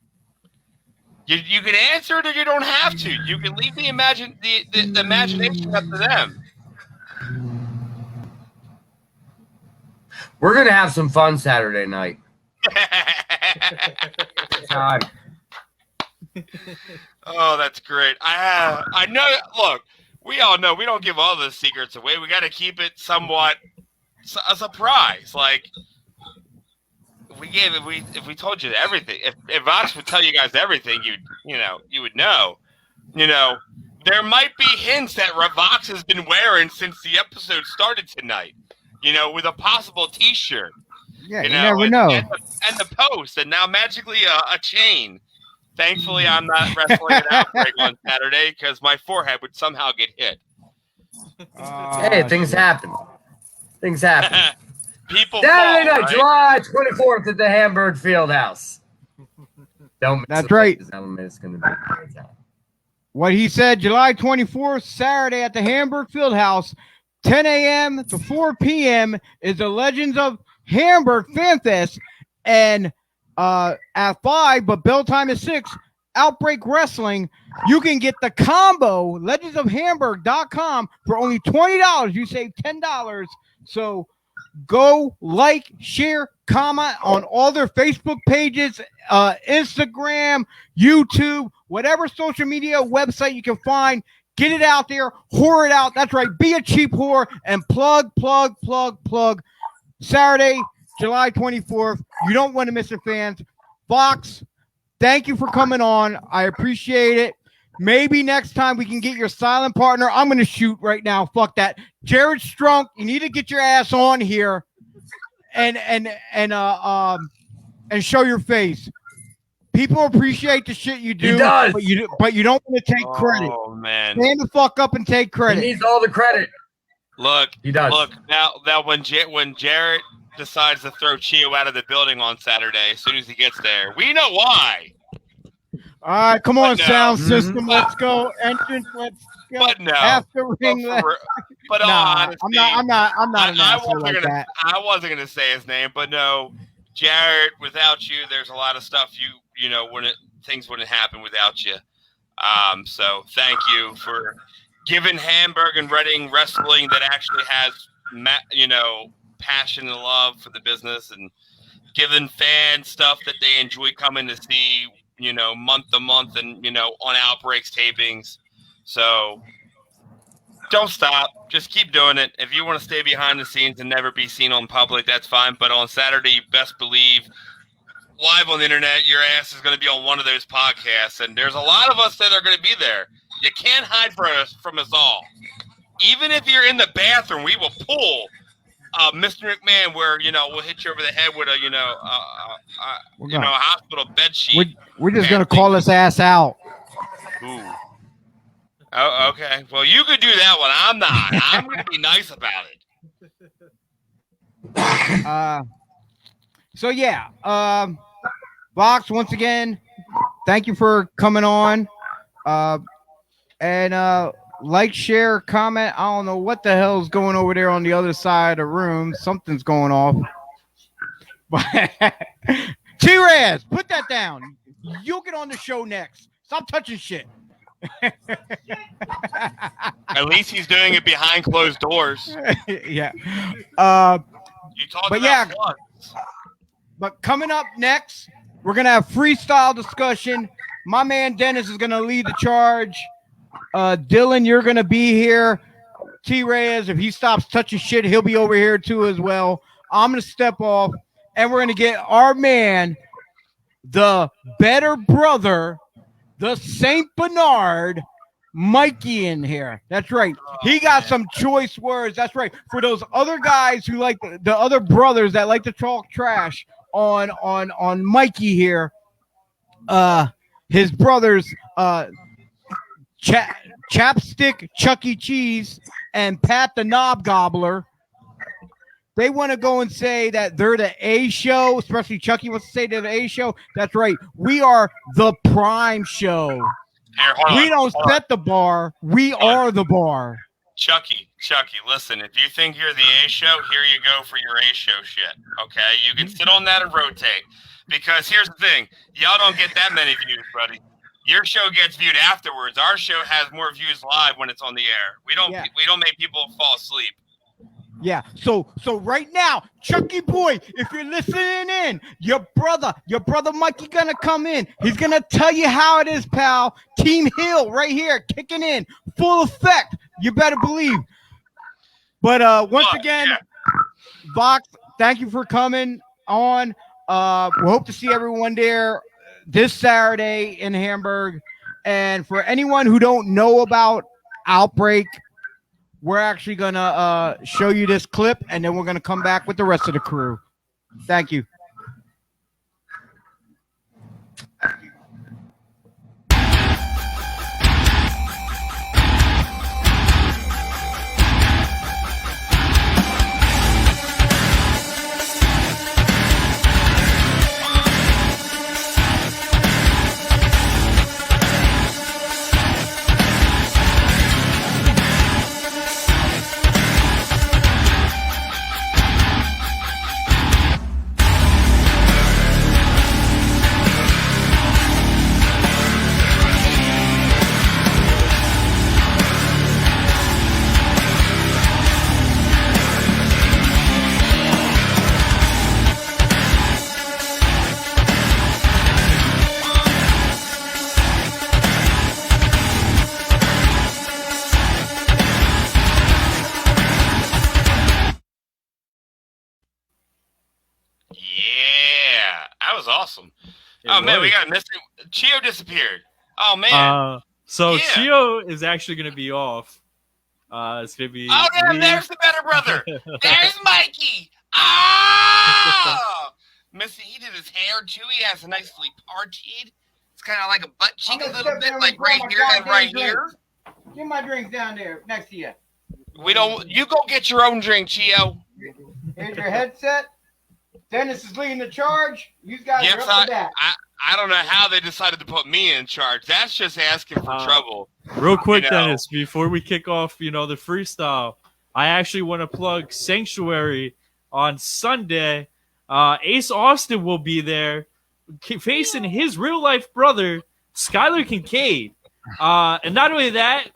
You can answer it or you don't have to. You can leave the imagination up to them. We're gonna have some fun Saturday night. Time. Oh, that's great. I know. Look, we all know we don't give all the secrets away. We got to keep it somewhat a surprise. Like if we told you everything, if Vox would tell you guys everything, you would know. There might be hints that Vox has been wearing since the episode started tonight. With a possible T-shirt. Yeah, you never know. And the post, and now magically a chain. Thankfully, I'm not wrestling an Outbreak on Saturday because my forehead would somehow get hit. Hey, things happen. Things happen. People Saturday fall, night, right? July 24th at the Hamburg Fieldhouse. Don't miss That's the right. element. It's going to be a great time. What he said, July 24th, Saturday at the Hamburg Fieldhouse, 10 a.m. to 4 p.m. is the Legends of Hamburg Fan Fest. And at 5, but bell time is 6, Outbreak Wrestling. You can get the combo, legendsofhamburg.com, for only $20. You save $10. So go like, share, comment on all their Facebook pages, Instagram, YouTube, whatever social media website you can find. Get it out there, whore it out. That's right. Be a cheap whore and plug. Saturday, July 24th. You don't want to miss it, fans. Vox, thank you for coming on. I appreciate it. Maybe next time we can get your silent partner. I'm going to shoot right now. Fuck that. Jared Strunk, you need to get your ass on here and show your face. People appreciate the shit you do, but you don't want to take credit. Oh man, stand the fuck up and take credit. He needs all the credit. Look, he does. Look now when Jarrett decides to throw Chio out of the building on Saturday, as soon as he gets there, we know why. All right, come on, no. sound system. Let's go. Entrance, let's go. But no. After ring, but nah, honesty, I'm not an asshole like that. I wasn't gonna say his name, but no, Jarrett. Without you, there's a lot of stuff things wouldn't happen without you. So thank you for giving Hamburg and Reading wrestling that actually has passion and love for the business, and giving fans stuff that they enjoy coming to see, month to month, and on Outbreaks tapings. So don't stop. Just keep doing it. If you want to stay behind the scenes and never be seen on public, that's fine. But on Saturday, you best believe live on the internet, your ass is going to be on one of those podcasts. And there's a lot of us that are going to be there. You can't hide from us all. Even if you're in the bathroom, we will pull Mr. McMahon, where we'll hit you over the head with a hospital bed sheet. We're just gonna call his ass out. Ooh. Oh, okay. Well, you could do that one. I'm not. I'm gonna be nice about it. So yeah, Vox, once again, thank you for coming on. And like, share, comment. I don't know what the hell is going over there on the other side of the room. Something's going off. But T.Reyes, put that down. You'll get on the show next. Stop touching shit. At least he's doing it behind closed doors. Yeah. You talk but about yeah. plugs. But coming up next, we're gonna have freestyle discussion. My man Dennis is gonna lead the charge. Dylan, you're gonna be here. T.Reyes, if he stops touching shit, he'll be over here too as well. I'm gonna step off, and we're gonna get our man, the better brother, the Saint Bernard, Mikey, in here. That's right. He got some choice words. That's right. For those other guys who like the other brothers that like to talk trash on Mikey here. his brothers, Chapstick Chuck E. Cheese and Pat the Knob Gobbler, they want to go and say that they're the A show, especially Chucky wants to say they're the A show. That's right. We are the prime show. Here, hold We on, don't hold on. set the bar. We are the bar. Chucky, listen, if you think you're the A show, here you go for your A show shit. Okay? You can sit on that and rotate. Because here's the thing. Y'all don't get that many views, buddy. Your show gets viewed afterwards. Our show has more views live when it's on the air. We don't make people fall asleep. Yeah. So right now, Chucky boy, if you're listening in, your brother Mikey gonna come in. He's gonna tell you how it is, pal. Team Hill right here, kicking in, full effect. You better believe. But once again, Vox, thank you for coming on. We hope to see everyone there this Saturday in Hamburg. And for anyone who don't know about Outbreak, we're actually going to show you this clip, and then we're going to come back with the rest of the crew. Thank you. Yeah, that was awesome. Man, we got missing. Chio disappeared. Oh man. Chio is actually going to be off. It's going to be. Oh yeah, there's the better brother. There's Mikey. Ah, Missy, he did his hair too. He has a nicely parted. It's kind of like a butt cheek a little bit, like right here and right here. Get my drinks down there next to you. We don't. You go get your own drink, Chio. Here's your headset. Dennis is leading the charge. You guys are up to that. I don't know how they decided to put me in charge. That's just asking for trouble. Real quick, Dennis, before we kick off, the freestyle, I actually want to plug Sanctuary on Sunday. Ace Austin will be there facing his real-life brother, Skylar Kincaid. And not only that,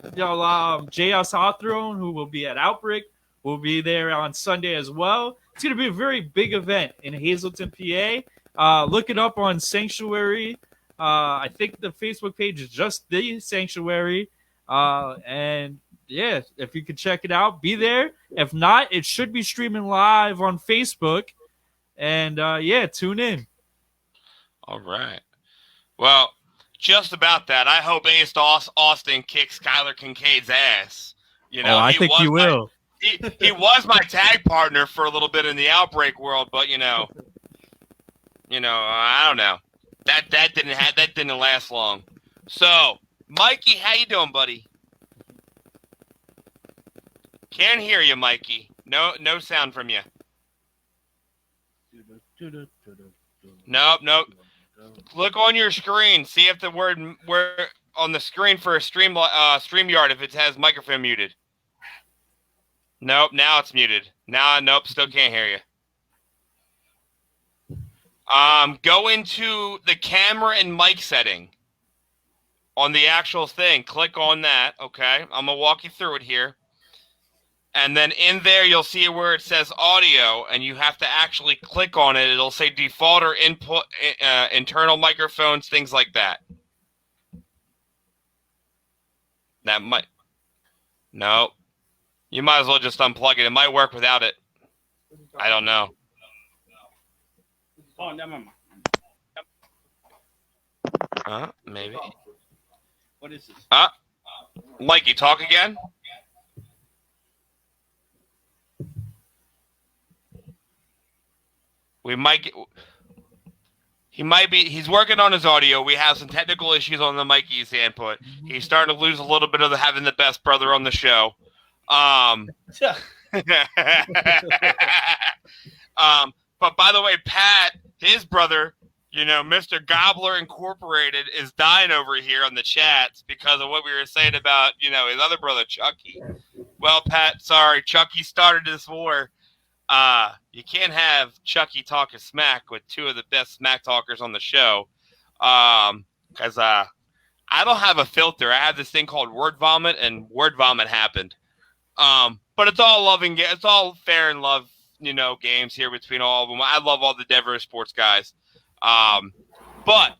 J.S. Hawthorne, who will be at Outbreak, will be there on Sunday as well. It's going to be a very big event in Hazleton, PA. Look it up on Sanctuary. I think the Facebook page is just the Sanctuary. And yeah, if you could check it out, be there. If not, it should be streaming live on Facebook. And tune in. All right. Well, just about that. I hope Ace Austin kicks Skylar Kincaid's ass. I think he will. He was my tag partner for a little bit in the Outbreak world, but I don't know. That didn't last long. So, Mikey, how you doing, buddy? Can't hear you, Mikey. No sound from you. Nope. Look on your screen. See if the word on the screen for a StreamYard if it has microphone muted. Nope, now it's muted. Nope, still can't hear you. Go into the camera and mic setting on the actual thing. Click on that, okay? I'm going to walk you through it here. And then in there, you'll see where it says audio, and you have to actually click on it. It'll say default or input, internal microphones, things like that. That might... No. You might as well just unplug it. It might work without it. I don't know. Oh, never mind. Maybe. What is this? Mikey, talk again. We might get... He's working on his audio. We have some technical issues on the Mikey's input. He's starting to lose a little bit of having the best brother on the show. But by the way, Pat, his brother, Mr. Gobbler Incorporated, is dying over here on the chats because of what we were saying about, his other brother, Chucky. Well, Pat, sorry, Chucky started this war. You can't have Chucky talking smack with two of the best smack talkers on the show. Because I don't have a filter. I have this thing called word vomit, and word vomit happened. But it's all loving. It's all fair and love, games here between all of them. I love all the Denver sports guys. But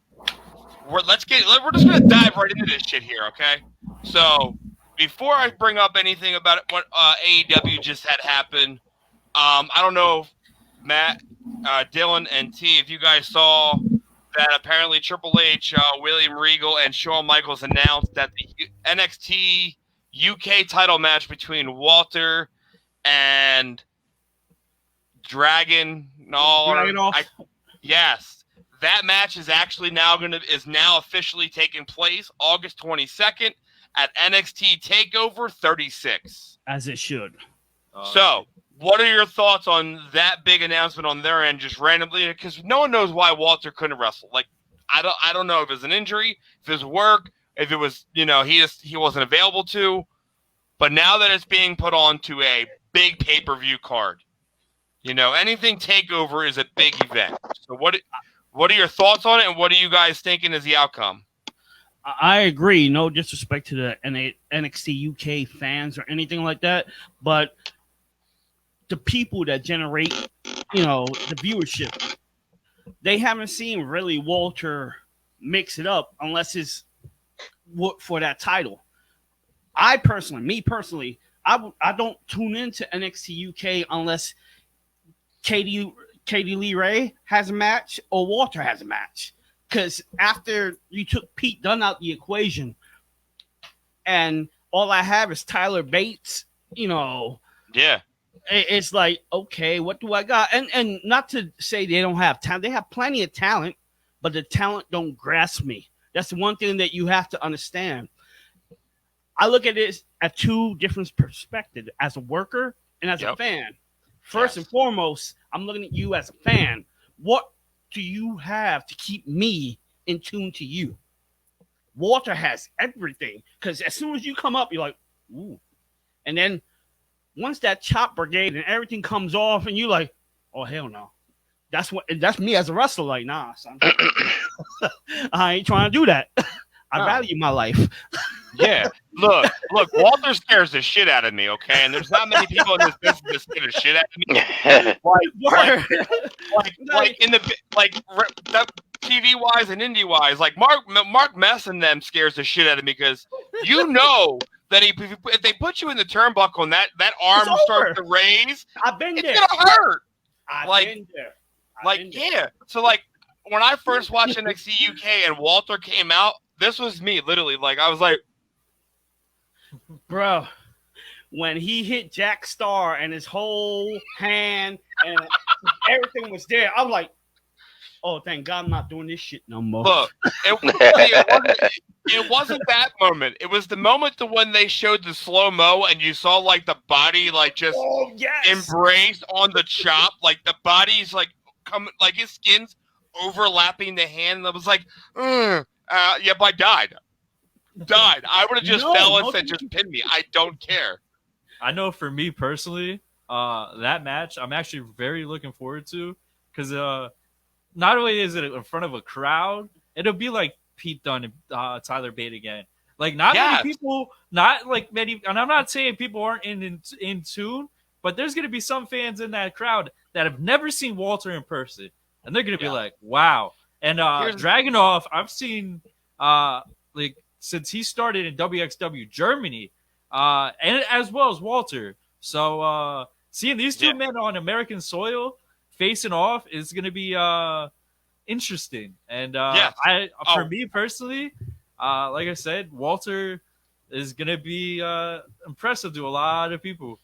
we're just gonna dive right into this shit here, okay? So before I bring up anything about what AEW just had happen, I don't know, Matt, Dylan, and T, if you guys saw that apparently Triple H, William Regal, and Shawn Michaels announced that the NXT UK title match between Walter and Dragon yes, that match is actually now officially taking place August 22nd at NXT Takeover 36. As it should. So, what are your thoughts on that big announcement on their end, just randomly? Because no one knows why Walter couldn't wrestle. Like, I don't know if it was an injury, if it was work, if it was he wasn't available to. But now that it's being put onto a big pay-per-view card, anything Takeover is a big event. So what are your thoughts on it, and what are you guys thinking is the outcome? I agree. No disrespect to the NXT UK fans or anything like that, but the people that generate, the viewership, they haven't seen really Walter mix it up unless it's for that title. Me personally, I don't tune into NXT UK unless Katie Lee Ray has a match or Walter has a match. Because after you took Pete Dunne out the equation, and all I have is Tyler Bates, Yeah. It's like, okay, what do I got? And not to say they don't have talent. They have plenty of talent, but the talent don't grasp me. That's the one thing that you have to understand. I look at this at two different perspectives, as a worker and as a fan. First and foremost, I'm looking at you as a fan. What do you have to keep me in tune to you? Walter has everything, because as soon as you come up, you're like, ooh. And then once that chop brigade and everything comes off, and you're like, oh, hell no. That's me as a wrestler. Like, nah, son. I ain't trying to do that. I value my life. Yeah. Look, Walter scares the shit out of me, okay? And there's not many people in this business that scare the shit out of me. like in the TV wise and indie wise, like Mark Mess and them scares the shit out of me, because that if they put you in the turnbuckle and that arm starts to raise, I've been there. It's gonna hurt. I've been there. So like when I first watched NXT UK and Walter came out, this was me literally. Like I was like, bro, when he hit Jack Star and his whole hand and everything was there, I was like, oh, thank God I'm not doing this shit no more. Look, it wasn't that moment. It was the moment when they showed the slow-mo and you saw like the body like just embraced on the chop. Like the body's like coming, like his skin's overlapping the hand. I was like, but I died. I would have just fell and said, just pin me. I don't care. I know for me personally, that match I'm actually very looking forward to, because not only is it in front of a crowd, it'll be like Pete Dunne and Tyler Bate again. Like many people, not like many, and I'm not saying people aren't in tune, but there's going to be some fans in that crowd that have never seen Walter in person, and they're going to be like, wow. And Dragunov, I've seen like since he started in WXW Germany, and as well as Walter. So seeing these two men on American soil facing off is going to be interesting. And for me personally, like I said, Walter is going to be impressive to a lot of people.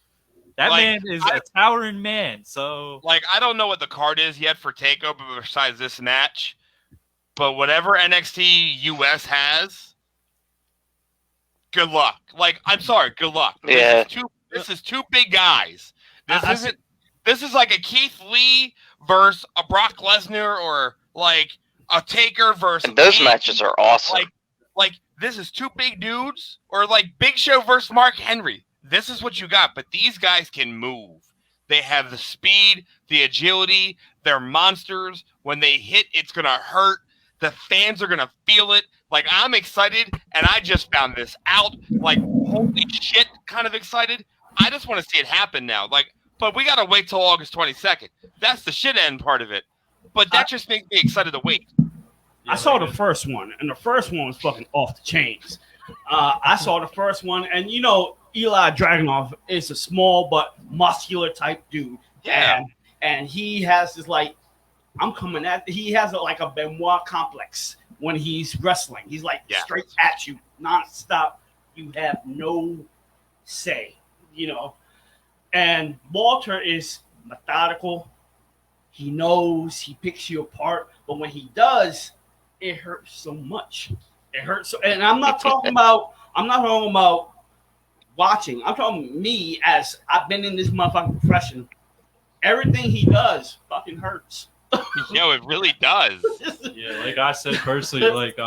That man is a towering man. So, like, I don't know what the card is yet for TakeOver besides this match. But whatever NXT US has, good luck. Like, I'm sorry, good luck. Yeah. This is two big guys. I- This is like a Keith Lee versus a Brock Lesnar, or like a Taker versus And those Kane. matches are awesome. Like this is two big dudes, or like Big Show versus Mark Henry. This is what you got, but these guys can move. They have the speed, the agility. They're monsters. When they hit, it's gonna hurt. The fans are gonna feel it. Like, I'm excited, and I just found this out. Like, holy shit, kind of excited. I just want to see it happen now. Like, but we gotta wait till August 22nd. That's the shit end part of it. But that just makes me excited to wait. I saw the first one, and the first one was fucking off the chains. I saw the first one, and you know, Eli Dragunov is a small but muscular type dude. Yeah. And he has this, like, he has like a Benoit complex when he's wrestling. He's like straight at you, nonstop. You have no say, you know. And Walter is methodical. He knows, he picks you apart, but when he does, it hurts so much. It hurts so, and I'm not talking about watching. I'm talking me, as I've been in this motherfucking profession. Everything he does fucking hurts. Yo, it really does. Yeah, like I said personally, like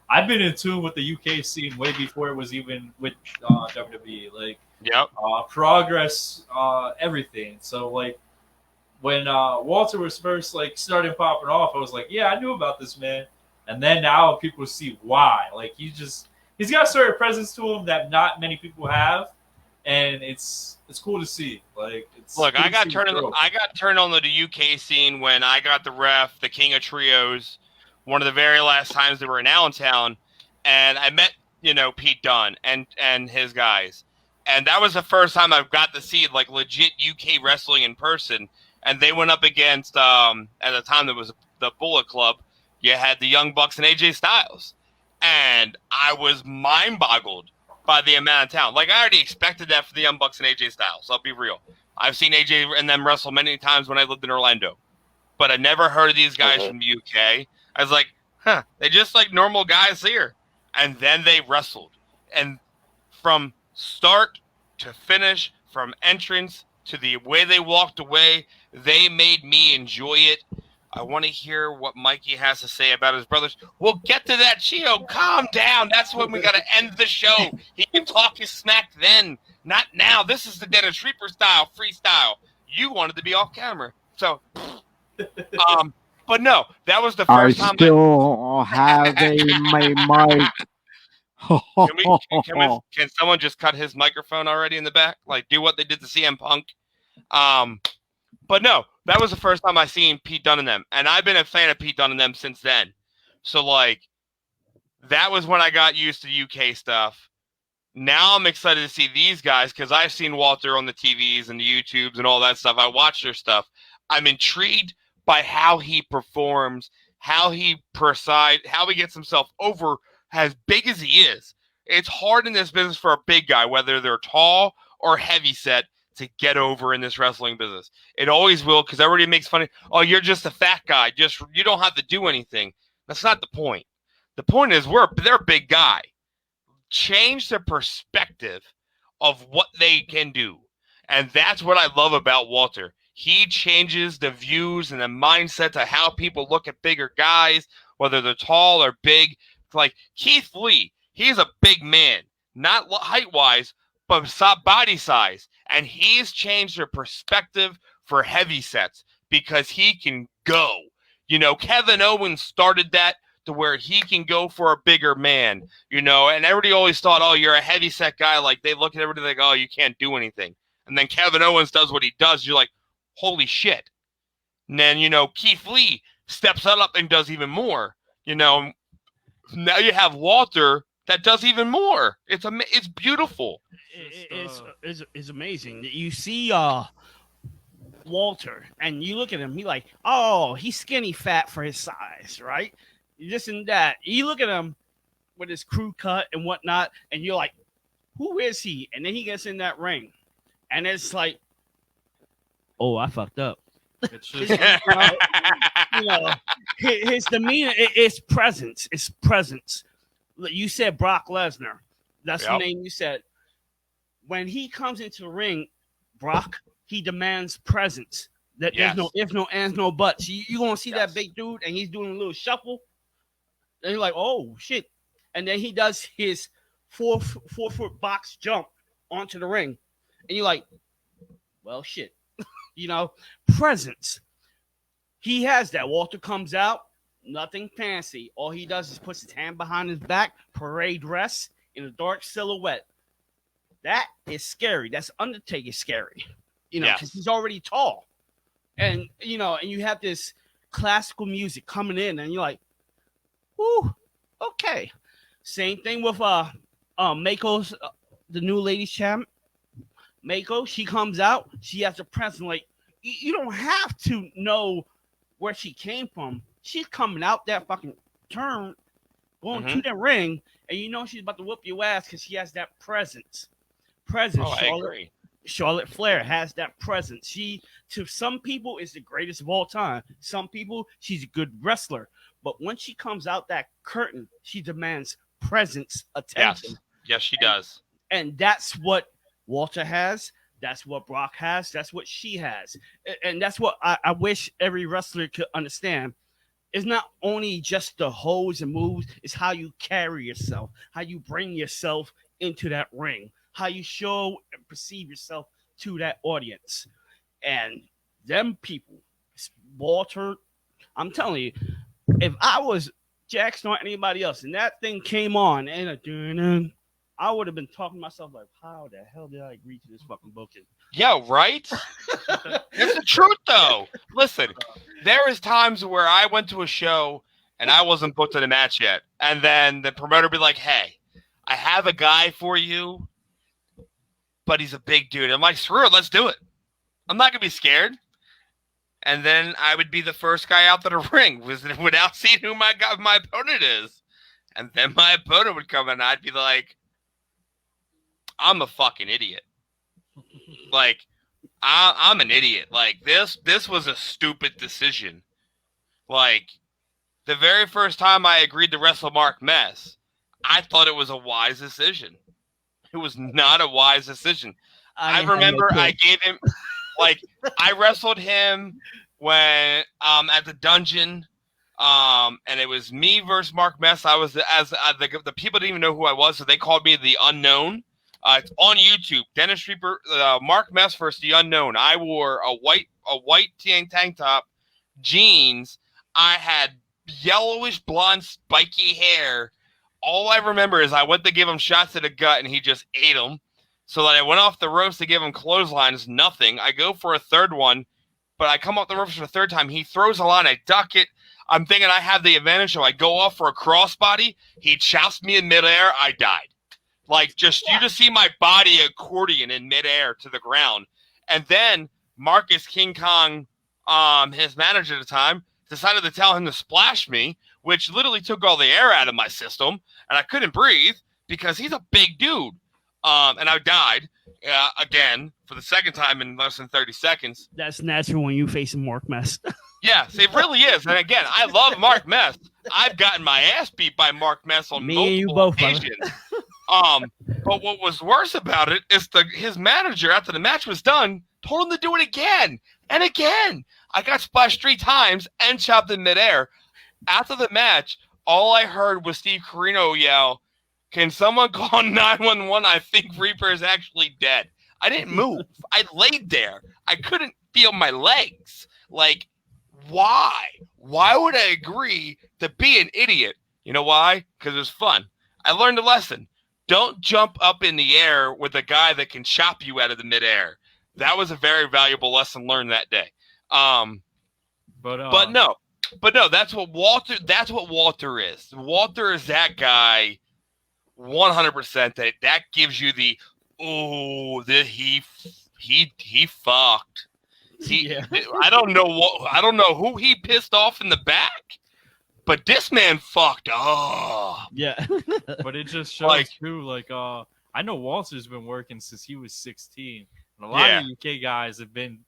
I've been in tune with the UK scene way before it was even with WWE. Like, Yep. Progress, everything. So like when Walter was first like starting popping off, I was like, yeah, I knew about this man. And then now people see why. Like, he's got a certain presence to him that not many people have, and it's cool to see. Like, Look, I got turned on to the UK scene when I got the ref, the King of Trios, one of the very last times they were in Allentown, and I met, you know, Pete Dunne and his guys. And that was the first time I've got to see like legit UK wrestling in person. And they went up against at the time there was the Bullet Club. You had the Young Bucks and AJ Styles. And I was mind-boggled by the amount of talent. Like, I already expected that for the Young Bucks and AJ Styles. I'll be real. I've seen AJ and them wrestle many times when I lived in Orlando. But I never heard of these guys from the UK. I was like, huh, they just like normal guys here. And then they wrestled. And from start to finish, from entrance to the way they walked away, they made me enjoy it. I want to hear what Mikey has to say about his brothers. We'll get to that, Chio. Calm down. That's when we got to end the show. He can talk his smack then, not now. This is the Dennis Reaper style, freestyle. You wanted to be off camera. So, but no, that was the first time. I still have my mic. Can someone just cut his microphone already in the back? Like, do what they did to CM Punk. But no, that was the first time I seen Pete Dunne and them. And I've been a fan of Pete Dunne and them since then. So, like, that was when I got used to UK stuff. Now I'm excited to see these guys because I've seen Walter on the TVs and the YouTubes and all that stuff. I watch their stuff. I'm intrigued by how he performs, how he gets himself over as big as he is. It's hard in this business for a big guy, whether they're tall or heavy set, to get over in this wrestling business. It always will, because everybody makes fun of, oh, you're just a fat guy. You don't have to do anything. That's not the point. The point is they're a big guy. Change the perspective of what they can do. And that's what I love about Walter. He changes the views and the mindset to how people look at bigger guys, whether they're tall or big. Like Keith Lee, he's a big man, not height-wise, but body size. And he's changed their perspective for heavy sets because he can go. You know, Kevin Owens started that to where he can go for a bigger man, you know, and everybody always thought, oh, you're a heavy set guy. Like, they look at everybody like, oh, you can't do anything. And then Kevin Owens does what he does. You're like, holy shit. And then, you know, Keith Lee steps up and does even more. You know, now you have Walter that does even more. It's beautiful. It's amazing. You see Walter, and you look at him, he's skinny fat for his size, right? This and that. You look at him with his crew cut and whatnot, and you're like, who is he? And then he gets in that ring, and it's like, oh, I fucked up. It's just You know, his demeanor, it's presence. It's presence. You said Brock Lesnar. That's the Yep. name you said. When he comes into the ring, Brock, he demands presence. That Yes. there's no ifs, no ands, no buts. You're going to see Yes. that big dude, and he's doing a little shuffle. And you're like, oh, shit. And then he does his 4-foot box jump onto the ring. And you're like, well, shit. You know, presence. He has that. Walter comes out, nothing fancy. All he does is puts his hand behind his back, parade dress in a dark silhouette. That is scary. That's Undertaker scary. You know, Yes. because he's already tall. And, you know, and you have this classical music coming in, and you're like, whoo, okay. Same thing with Mako's, the new ladies champ. Mako, she comes out, she has a presence. Like, you don't have to know where she came from. She's coming out that fucking turn, going to the ring, and you know she's about to whoop your ass because she has that presence. Oh, I agree. Charlotte Flair has that presence. She, to some people, is the greatest of all time. Some people, she's a good wrestler. But when she comes out that curtain, she demands presence, attention. Yes, she does. And that's what Walter has. That's what Brock has. That's what she has. And that's what I wish every wrestler could understand. It's not only just the holds and moves, it's how you carry yourself, how you bring yourself into that ring, how you show and perceive yourself to that audience. And them people, Walter, I'm telling you, if I was Jackson or anybody else and that thing came on and I would have been talking to myself like, how the hell did I agree to this fucking booking? Yeah, right? It's the truth, though. Listen, there is times where I went to a show and I wasn't booked in a match yet. And then the promoter would be like, hey, I have a guy for you, but he's a big dude. I'm like, screw it, let's do it. I'm not going to be scared. And then I would be the first guy out to the ring without seeing who my opponent is. And then my opponent would come and I'd be like, I'm a fucking idiot. Like, I'm an idiot. Like, this was a stupid decision. Like, the very first time I agreed to wrestle Mark Mess, I thought it was a wise decision. It was not a wise decision. I remember I gave him, like, I wrestled him when at the dungeon, and it was me versus Mark Mess. I was the people didn't even know who I was, so they called me the Unknown. It's on YouTube. Dennis Reaper, Mark Mess versus the Unknown. I wore a white tank top, jeans. I had yellowish blonde spiky hair. All I remember is I went to give him shots to the gut and he just ate them. So that I went off the ropes to give him clotheslines, nothing. I go for a third one, but I come off the ropes for the third time. He throws a line, I duck it. I'm thinking I have the advantage, so I go off for a crossbody. He chops me in midair. I died. Like, you just see my body accordion in midair to the ground. And then Marcus King Kong, his manager at the time, decided to tell him to splash me, which literally took all the air out of my system. And I couldn't breathe because he's a big dude. And I died again for the second time in less than 30 seconds. That's natural when you facing Mark Mess. Yes, it really is. And again, I love Mark Mess. I've gotten my ass beat by Mark Mess on multiple occasions. But what was worse about it is his manager, after the match was done, told him to do it again and again. I got splashed 3 times and chopped in midair. After the match, all I heard was Steve Corino yell, "Can someone call 911? I think Reaper is actually dead." I didn't move. I laid there. I couldn't feel my legs. Like, why? Why would I agree to be an idiot? You know why? Because it was fun. I learned a lesson. Don't jump up in the air with a guy that can chop you out of the midair. That was a very valuable lesson learned that day. But no, that's what Walter is. Walter is that guy 100% that gives you the, he fucked. I don't know who he pissed off in the back, but this man fucked up. Yeah. But it just shows too, like, I know Walter's been working since he was 16. And a lot of UK guys have been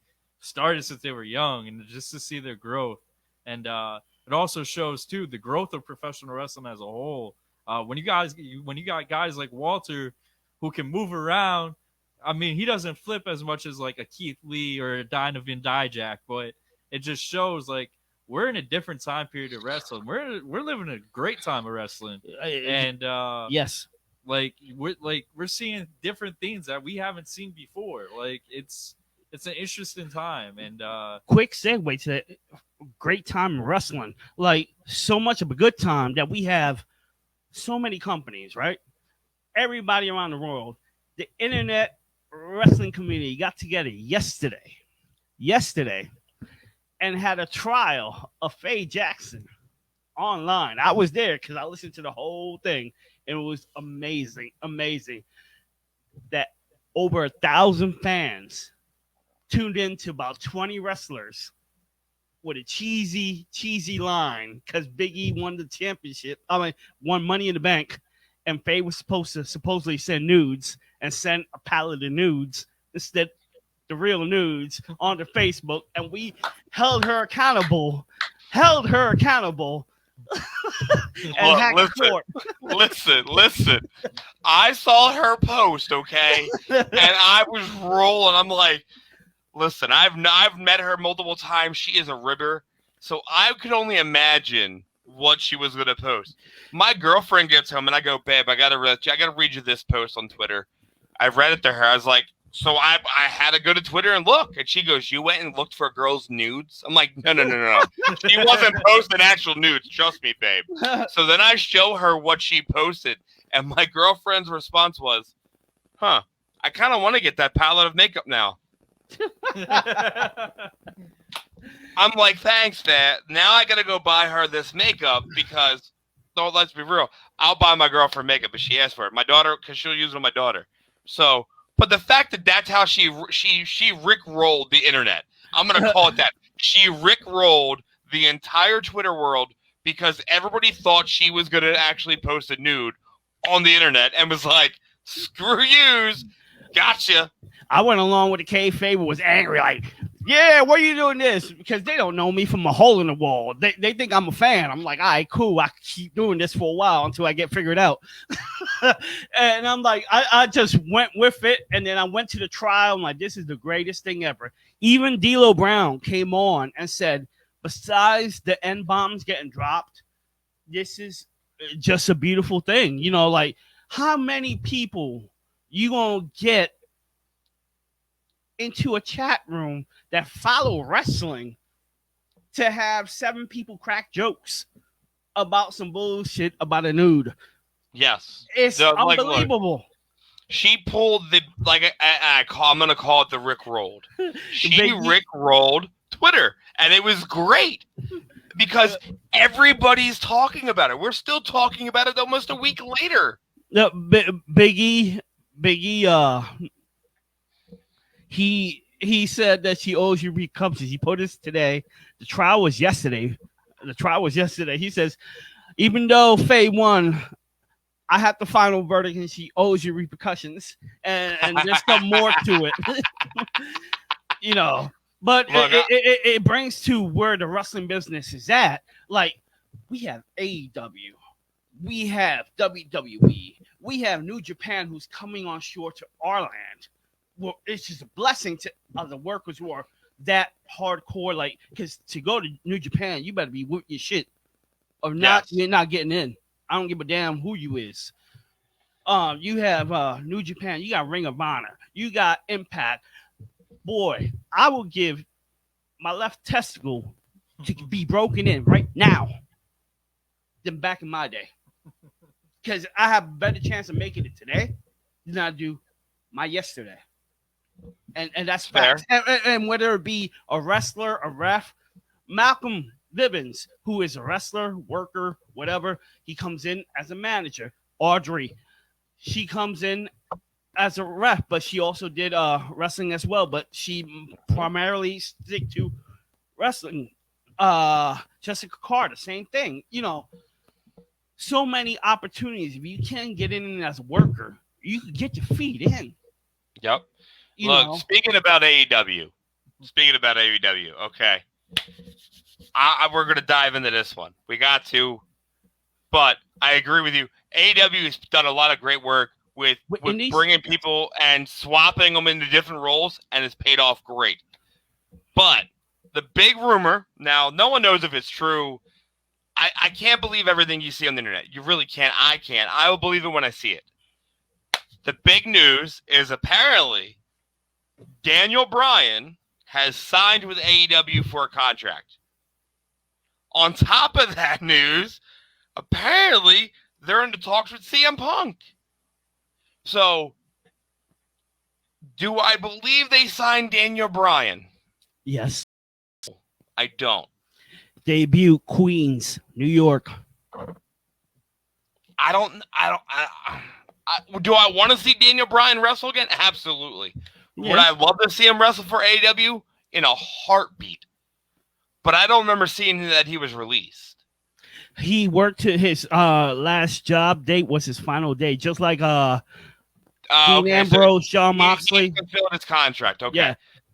started since they were young, and just to see their growth. And it also shows too the growth of professional wrestling as a whole. When you got guys like Walter who can move around. I mean, he doesn't flip as much as like a Keith Lee or a Donovan Dijak, but it just shows like we're in a different time period of wrestling. We're living a great time of wrestling, and yes, like we're seeing different things that we haven't seen before. Like it's an interesting time. And quick segue to great time in wrestling. Like so much of a good time that we have so many companies, right? Everybody around the world, the internet wrestling community got together yesterday, and had a trial of Faye Jackson online. I was there because I listened to the whole thing. It was amazing that over 1,000 fans tuned in to about 20 wrestlers with a cheesy line because Big E won the championship. Won Money in the Bank, and Faye was supposed to supposedly send nudes and send a pallet of nudes instead the real nudes onto Facebook, and we held her accountable. And listen. I saw her post, okay, and I was rolling. I'm like, listen, I've met her multiple times. She is a ribber, so I could only imagine what she was gonna post. My girlfriend gets home, and I go, babe, I gotta read you this post on Twitter. I read it to her. I was like, so I had to go to Twitter and look. And she goes, you went and looked for girls' nudes? I'm like, no. She wasn't posting actual nudes. Trust me, babe. So then I show her what she posted. And my girlfriend's response was, I kind of want to get that palette of makeup now. I'm like, thanks, Dad. Now I got to go buy her this makeup because, let's be real. I'll buy my girlfriend makeup if she asks for it. My daughter, because she'll use it on my daughter. So, but the fact that that's how she rickrolled the internet. I'm going to call it that. She rickrolled the entire Twitter world because everybody thought she was going to actually post a nude on the internet and was like, screw yous. Gotcha. I went along with the kayfabe, was angry, like, yeah, why are you doing this? Because they don't know me from a hole in the wall. They think I'm a fan. I'm like, all right, cool. I keep doing this for a while until I get figured out. And I'm like, I just went with it. And then I went to the trial. I'm like, this is the greatest thing ever. Even D'Lo Brown came on and said, besides the N-bombs getting dropped, this is just a beautiful thing. You know, like, how many people you gonna get into a chat room that follow wrestling to have 7 people crack jokes about some bullshit about a nude? Yes. It's unbelievable. Look, she pulled I'm going to call it the Rick rolled. She Rick rolled Twitter, and it was great because everybody's talking about it. We're still talking about it almost a week later. No, Biggie, he said that she owes you recompenses. He put this today. The trial was yesterday. He says, even though Faye won, I have the final verdict and she owes you repercussions. And there's some more to it. You know. But it brings to where the wrestling business is at. Like, we have AEW. We have WWE. We have New Japan who's coming on shore to our land. Well, it's just a blessing to other workers who are that hardcore. Like, because to go to New Japan, you better be with your shit, or not. Yes. You're not getting in. I don't give a damn who you is. You have New Japan. You got Ring of Honor. You got Impact. Boy, I will give my left testicle to be broken in right now than back in my day, because I have a better chance of making it today than I do my yesterday. And that's fair. And whether it be a wrestler, a ref, Malcolm Vibbins, who is a wrestler, worker, whatever, he comes in as a manager. Audrey, she comes in as a ref, but she also did wrestling as well, but she primarily stick to wrestling. Jessica Carter, same thing. You know, so many opportunities. If you can get in as a worker, you can get your feet in. Yep. Look, speaking about AEW, Speaking about AEW, okay. We're going to dive into this one. We got to. But I agree with you. AEW has done a lot of great work with bringing people and swapping them into different roles, and it's paid off great. But the big rumor, now no one knows if it's true. I can't believe everything you see on the internet. You really can't. I can't. I will believe it when I see it. The big news is apparently Daniel Bryan has signed with AEW for a contract. On top of that news, apparently they're into talks with CM Punk. So, do I believe they signed Daniel Bryan? Yes. I don't. Debut Queens, New York. Do I want to see Daniel Bryan wrestle again? Absolutely. Yeah. Would I love to see him wrestle for AEW? In a heartbeat. But I don't remember seeing that he was released. He worked to his last job date was his final day, just like Dean Ambrose, John Moxley. He fulfilled his contract. Okay. Yeah.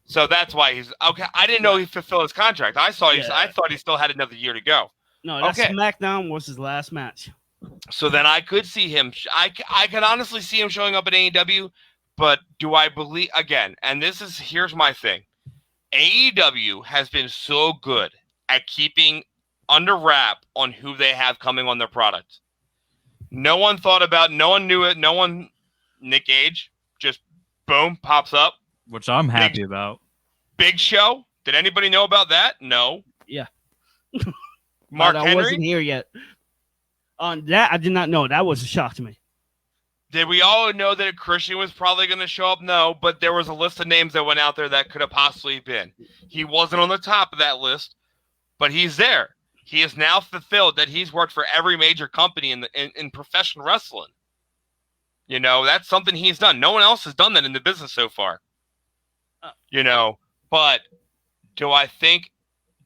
So that's why he's okay. I didn't know he fulfilled his contract. I thought he still had another year to go. No, that's SmackDown was his last match. So then I could see him. I could honestly see him showing up at AEW. But do I believe again? And here's my thing. AEW has been so good at keeping under wrap on who they have coming on their product. No one knew it. Nick Gage just boom pops up. Which I'm happy about. Big Show. Did anybody know about that? No. Yeah. Mark I Henry wasn't here yet. On that, I did not know. That was a shock to me. Did we all know that Christian was probably going to show up? No, but there was a list of names that went out there that could have possibly been. He wasn't on the top of that list, but he's there. He is now fulfilled that he's worked for every major company in professional wrestling. You know, that's something he's done. No one else has done that in the business so far. You know, but do I think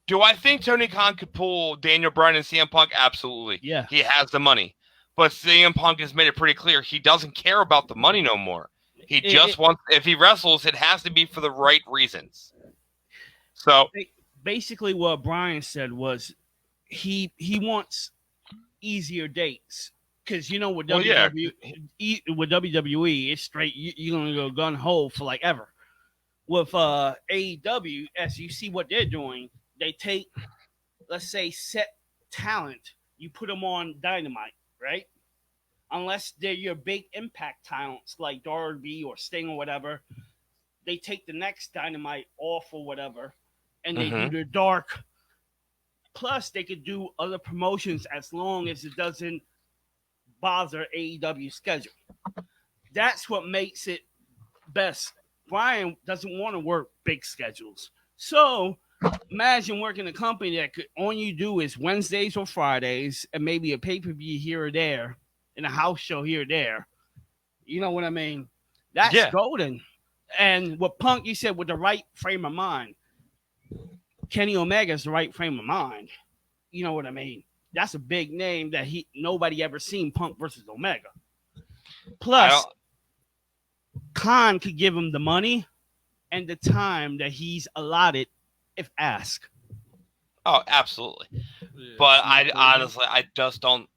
Tony Khan could pull Daniel Bryan and CM Punk? Absolutely. Yeah. He has the money. But CM Punk has made it pretty clear he doesn't care about the money no more. He just wants, if he wrestles, it has to be for the right reasons. So basically what Bryan said was he wants easier dates. Because, you know, with WWE, it's straight, you're going to go gun-ho for like ever. With AEW, as you see what they're doing, they take, let's say, set talent, you put them on Dynamite, right? Unless they're your big impact talents like Darby or Sting or whatever, they take the next Dynamite off or whatever, and they do the dark. Plus, they could do other promotions as long as it doesn't bother AEW schedule. That's what makes it best. Bryan doesn't want to work big schedules. So imagine working a company that could all you do is Wednesdays or Fridays and maybe a pay-per-view here or there and a house show here or there. You know what I mean? That's golden. And with Punk, you said with the right frame of mind. Kenny Omega's the right frame of mind. You know what I mean? That's a big name that nobody ever seen Punk versus Omega. Plus, Khan could give him the money and the time that he's allotted if asked. Oh, absolutely. But I just don't.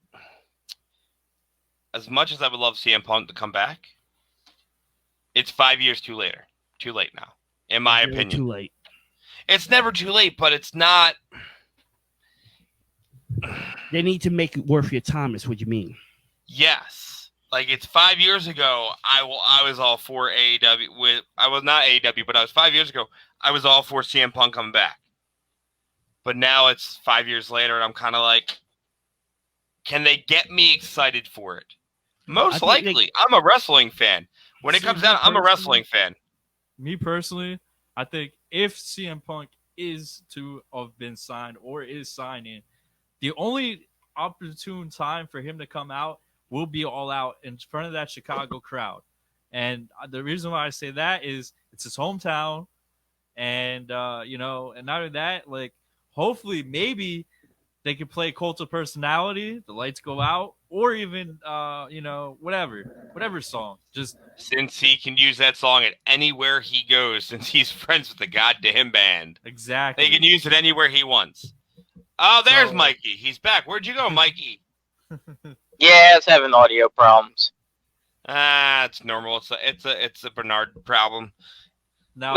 As much as I would love CM Punk to come back, it's 5 years too late now, in my opinion. Too late. It's never too late, but it's not. They need to make it worth your time, is what you mean. Yes. Like, it's 5 years ago, I was all for AEW. I was not AEW, but I was 5 years ago, I was all for CM Punk coming back. But now it's 5 years later, and I'm kind of like, can they get me excited for it? Most likely. I'm a wrestling fan. When it comes down, I'm a wrestling fan. Me personally, I think if CM Punk is to have been signed or is signing, the only opportune time for him to come out will be All Out in front of that Chicago crowd. And the reason why I say that is it's his hometown. And, and not only that, like, hopefully maybe they could play Cult of Personality, the lights go out, or even whatever song. Just Since he can use that song at anywhere he goes, since he's friends with the goddamn band, exactly. they can use it anywhere he wants. Oh, there's So- Mikey. He's back. Where'd you go, Mikey? Yeah, it's having audio problems. It's normal. It's a Bernard problem. Now,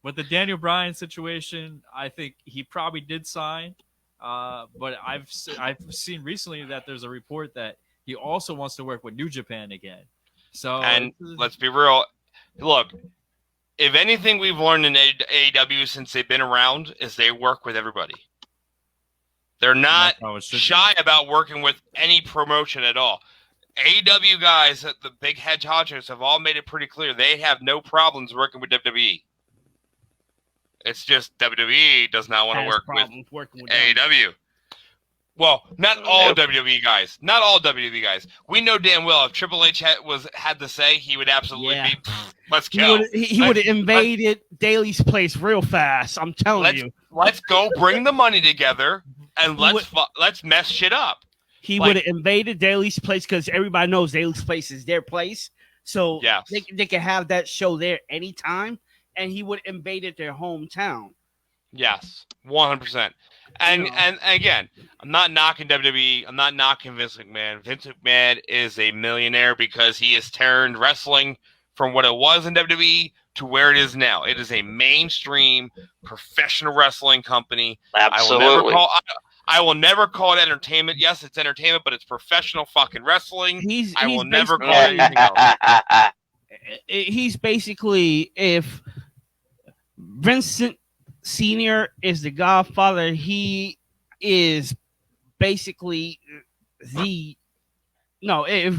with the Daniel Bryan situation, I think he probably did sign. But I've seen recently that there's a report that he also wants to work with New Japan again. So And let's be real. Look, if anything we've learned in AEW since they've been around is they work with everybody. They're not that's how it should be. shy about working with any promotion at all. AEW guys, the big head honchos, have all made it pretty clear they have no problems working with WWE. It's just WWE does not want to Has work with problems working with them. AEW. Well, not all WWE guys. Not all WWE guys. We know damn well if Triple H had to say, he would absolutely Yeah. be, let's go. He would have invaded Daly's place real fast. I'm telling you. Let's go bring the money together and He let's mess shit up. He Like- would have invaded Daly's place because everybody knows Daly's place is their place. So Yes. they can have that show there anytime. And he would have invaded their hometown. Yes, 100%. And You know. and again, I'm not knocking WWE. I'm not knocking Vince McMahon. Vince McMahon is a millionaire because he has turned wrestling from what it was in WWE to where it is now. It is a mainstream professional wrestling company. Absolutely. I will never call it entertainment. Yes, it's entertainment, but it's professional fucking wrestling. I will never call it anything else. He's basically, if Vincent Sr. is the godfather, he is basically if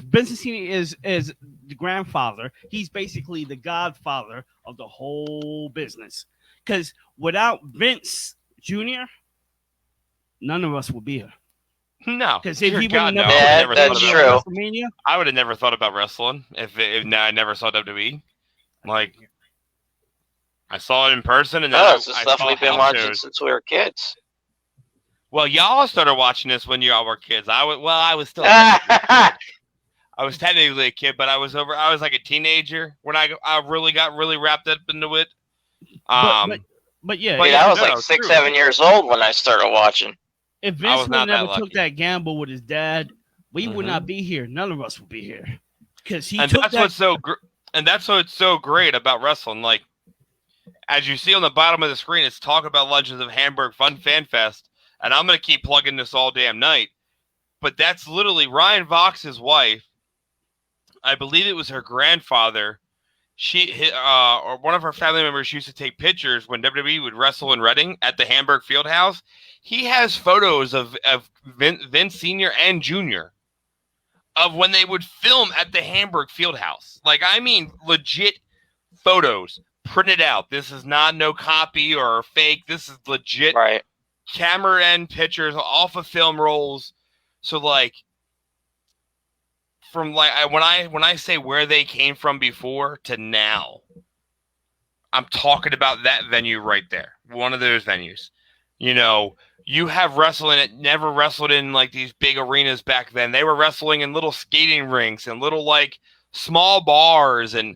Vincent Sr. is the grandfather, he's basically the godfather of the whole business. Because without Vince Jr., none of us would be here. No, Because if dear he God, would no. have I Yeah, would that's thought true. about WrestleMania, I would have never thought about wrestling if I never saw WWE. Like, I saw it in person, and then No, it's the I stuff saw we've been house watching shows. since we were kids. Well, y'all started watching this when y'all were kids. I was still. I was technically a kid, but I was like a teenager when I really got wrapped up into it. but yeah, But I was no, like no, 6, true. 7 years old when I started watching. if I Vince was would not that never lucky. took that gamble with his dad, we would Mhm. not be here. None of us would be here. Because he And took that's that. what's so great about wrestling. Like, as you see on the bottom of the screen, it's talk about Legends of Hamburg Fun Fan Fest, and I'm gonna keep plugging this all damn night. But that's literally Ryan Vox's wife. I believe it was her grandfather. Or one of her family members used to take pictures when WWE would wrestle in Reading at the Hamburg Fieldhouse. He has photos of Vince Sr. and Jr. of when they would film at the Hamburg Fieldhouse. Like, I mean, legit photos printed out. This is not no copy or fake. This is legit Right. camera end pictures off of film rolls. So, like, from like when I say where they came from before to now, I'm talking about that venue right there. One of those venues. You know, you have wrestling that never wrestled in like these big arenas back then. They were wrestling in little skating rinks and little like small bars and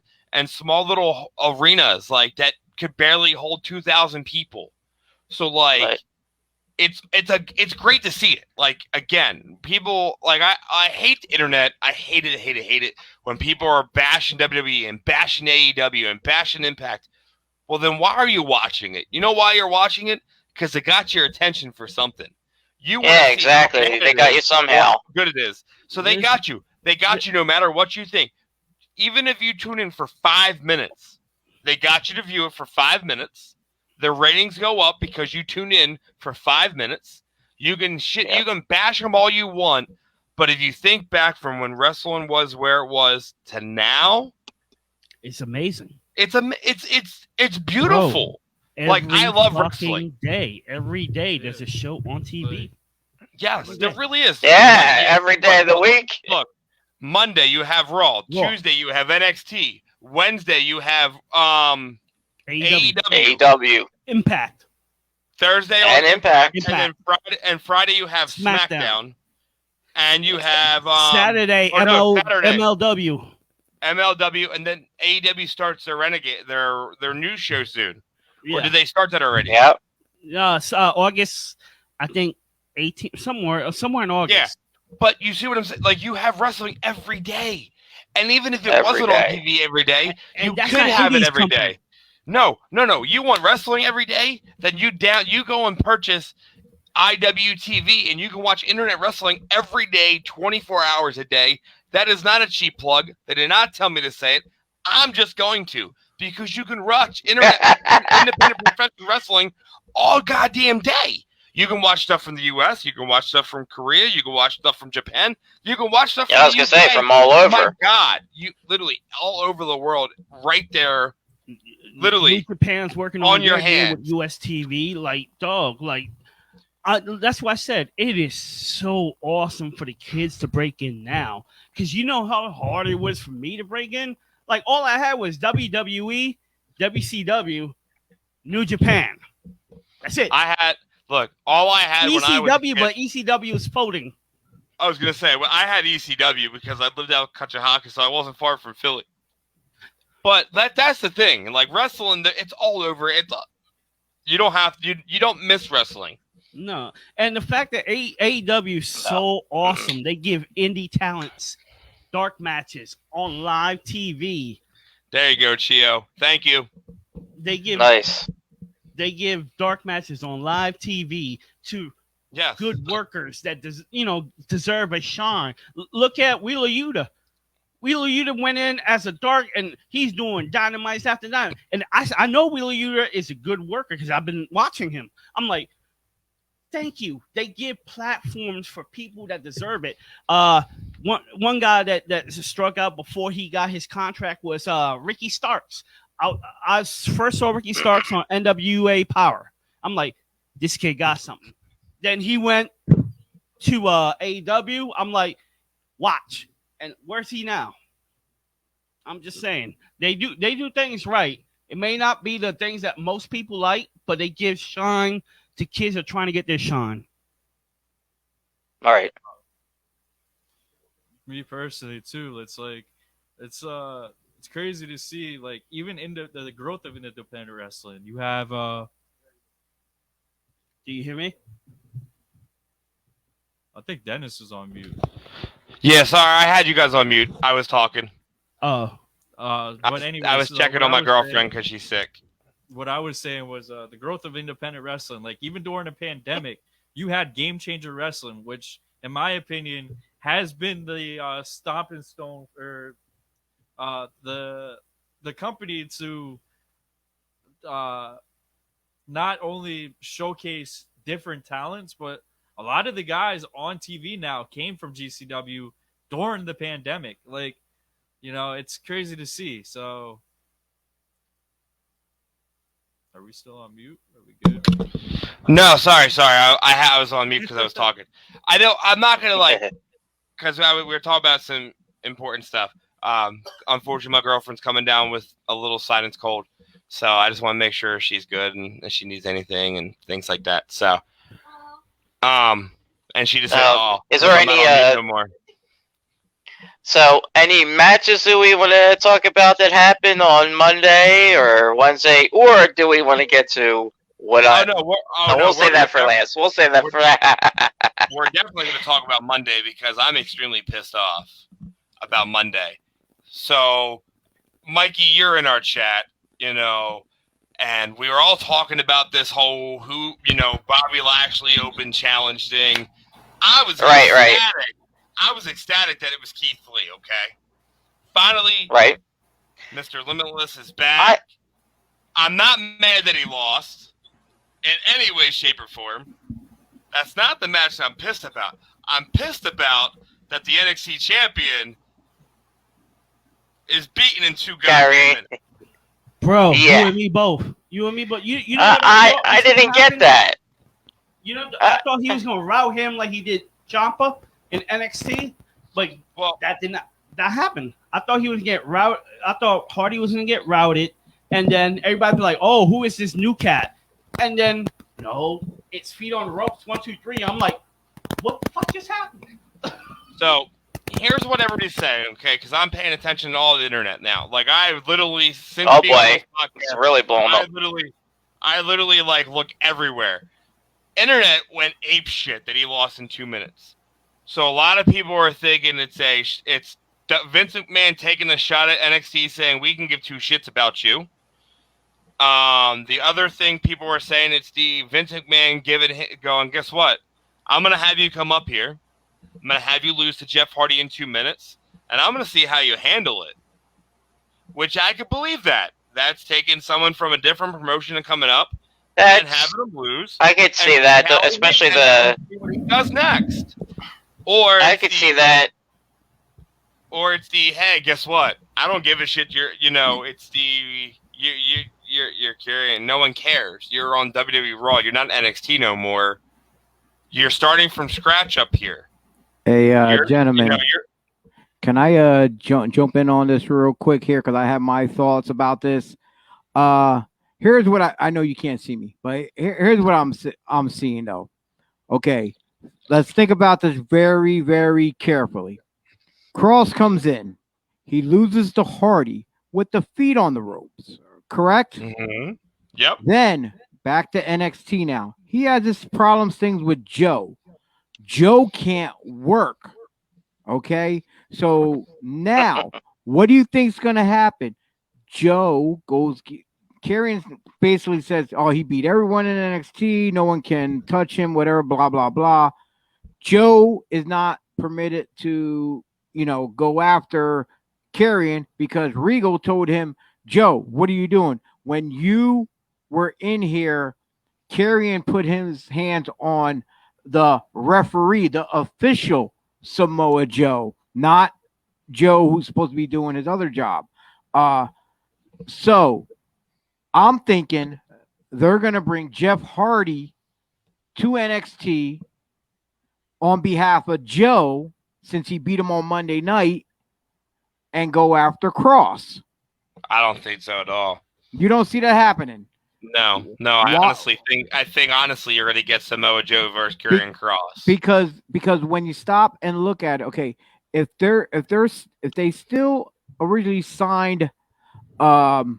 small little arenas like that could barely hold 2,000 people. So like Right. it's great to see it. Like, again, people like I hate the internet. I hate it when people are bashing WWE and bashing AEW and bashing Impact. Well, then why are you watching it? You know why you're watching it? Because it got your attention for something. You wanna Yeah, see exactly. how bad They it got is you somehow. or how good it is. So they got you. They got you no matter what you think. Even if you tune in for 5 minutes, they got you to view it for 5 minutes. Their ratings go up because you tune in for 5 minutes. You can you can bash them all you want, but if you think back from when wrestling was where it was to now, It's amazing. it's beautiful. Like, I Every love fucking wrestling. Every day there's a show on TV. Yes, there really is. Yeah, every day of the week. Look, Monday you have Raw. Raw. Tuesday you have NXT. Wednesday you have AEW. AEW. AEW Impact. Thursday and Impact. and then Friday you have SmackDown. SmackDown. and you have Saturday, Saturday. MLW. MLW, and then AEW starts their Renegade, their new show soon. Yeah. Or did they start that already? Yep. August, I think 18 somewhere in August. Yeah. But you see what I'm saying? Like, you have wrestling every day. And even if it Every wasn't day. on TV every day, And you that's could not have it Indies every company. day. No. You want wrestling every day? Then you go and purchase IWTV, and you can watch internet wrestling every day, 24 hours a day. That is not a cheap plug. They did not tell me to say it. I'm just going to, because you can watch independent professional wrestling all goddamn day. You can watch stuff from the U.S. You can watch stuff from Korea. You can watch stuff from Japan. You can watch stuff from I was the gonna UK. say from all over. My God, you literally all over the world, right there. Literally, New Japan's working on on your their deal hands. with US TV. Like, dog, like, that's why I said it is so awesome for the kids to break in now. Because you know how hard it was for me to break in? Like, all I had was WWE, WCW, New Japan. That's it. All I had when I was a ECW, kid, but ECW is folding. I was gonna say, well, I had ECW because I lived out in Conshohocken, so I wasn't far from Philly. But that's the thing. Like, wrestling, it's all over. You don't miss wrestling. No. And the fact that AEW is so awesome, they give indie talents dark matches on live TV. There you go, Chio. Thank you. They give Nice. They give dark matches on live TV to Yes. good workers that deserve a shine. Look at Wheeler Yuta. Wheeler Yuta went in as a dark, and he's doing dynamites after dynamite. And I know Wheeler Yuta is a good worker because I've been watching him. I'm like, thank you. They give platforms for people that deserve it. One guy that struck out before he got his contract was Ricky Starks. I first saw Ricky Starks on NWA Power. I'm like, this kid got something. Then he went to AEW. I'm like, watch. And where's he now? I'm just saying, they do things right. It may not be the things that most people like, but they give shine to kids that are trying to get their shine. All right. Me personally too, it's crazy to see, like, even in the growth of independent wrestling. You have Do you hear me? I think Dennis is on mute. Yeah, sorry, I had you guys on mute. I was talking. Oh. But anyway, I was checking on my girlfriend because she's sick. What I was saying was the growth of independent wrestling. Like, even during the pandemic, you had Game Changer Wrestling, which, in my opinion, has been the stomping stone for the company to not only showcase different talents, but a lot of the guys on TV now came from GCW during the pandemic. Like, it's crazy to see. So, are we still on mute? Are we good? No, sorry. I was on mute because I was talking. I'm not gonna because we were talking about some important stuff. Unfortunately, my girlfriend's coming down with a little sinus cold, so I just want to make sure she's good and if she needs anything and things like that. So, and she just said, "Oh, is there I'm not any on mute no more." So, any matches do we want to talk about that happened on Monday or Wednesday, or do we want to get to what we'll say that for last. We'll say that for that. We're definitely going to talk about Monday because I'm extremely pissed off about Monday. So, Mikey, you're in our chat, and we were all talking about this whole Bobby Lashley Open Challenge thing. I was ecstatic. I was ecstatic that it was Keith Lee, okay? Finally, right. Mr. Limitless is back. I'm not mad that he lost in any way, shape, or form. That's not the match I'm pissed about. I'm pissed about that the NXT champion is beaten in 2 goddamn minutes. Bro, Yeah. you and me both. You and me, but you know what I didn't get that. I thought he was gonna route him like he did Ciampa in NXT, but that did not happen. I thought he was gonna get routed. I thought Hardy was gonna get routed, and then everybody be like, "Oh, who is this new cat?" And then no, it's feet on the ropes, 1, 2, 3. I'm like, what the fuck just happened? So here's what everybody's saying, okay? Because I'm paying attention to all the internet now. Like I literally since being on this podcast, it's really blown up. I literally like look everywhere. Internet went ape shit that he lost in 2 minutes. So a lot of people are thinking it's Vince McMahon taking a shot at NXT, saying we can give two shits about you. The other thing people were saying, it's the Vince McMahon going, guess what? I'm gonna have you come up here. I'm going to have you lose to Jeff Hardy in 2 minutes, and I'm going to see how you handle it. Which I could believe that. That's taking someone from a different promotion and coming up and having them lose. I could see that, especially what he does next. Or I could see that. Or it's the, hey, guess what? I don't give a shit. It's the you're carrying. No one cares. You're on WWE Raw. You're not NXT no more. You're starting from scratch up here. Hey, gentlemen, can I jump in on this real quick here because I have my thoughts about this. Here's what I know you can't see me, but here's what I'm seeing though. Okay, let's think about this very, very carefully. Cross comes in, he loses to Hardy with the feet on the ropes, correct? Mm-hmm. Yep. Then back to NXT now. He has this things with Joe. Joe can't work. Okay. So now, what do you think's going to happen? Joe goes, Karrion basically says, oh, he beat everyone in NXT. No one can touch him, whatever, blah, blah, blah. Joe is not permitted to, go after Karrion because Regal told him, Joe, what are you doing? When you were in here, Karrion put his hands on the referee, the official Samoa Joe, not Joe who's supposed to be doing his other job. So I'm thinking they're going to bring Jeff Hardy to NXT on behalf of Joe since he beat him on Monday night and go after Cross. I don't think so at all. You don't see that happening? No. I think you're going to get Samoa Joe versus Karrion Kross. Because when you stop and look at it, okay, if they still originally signed Joe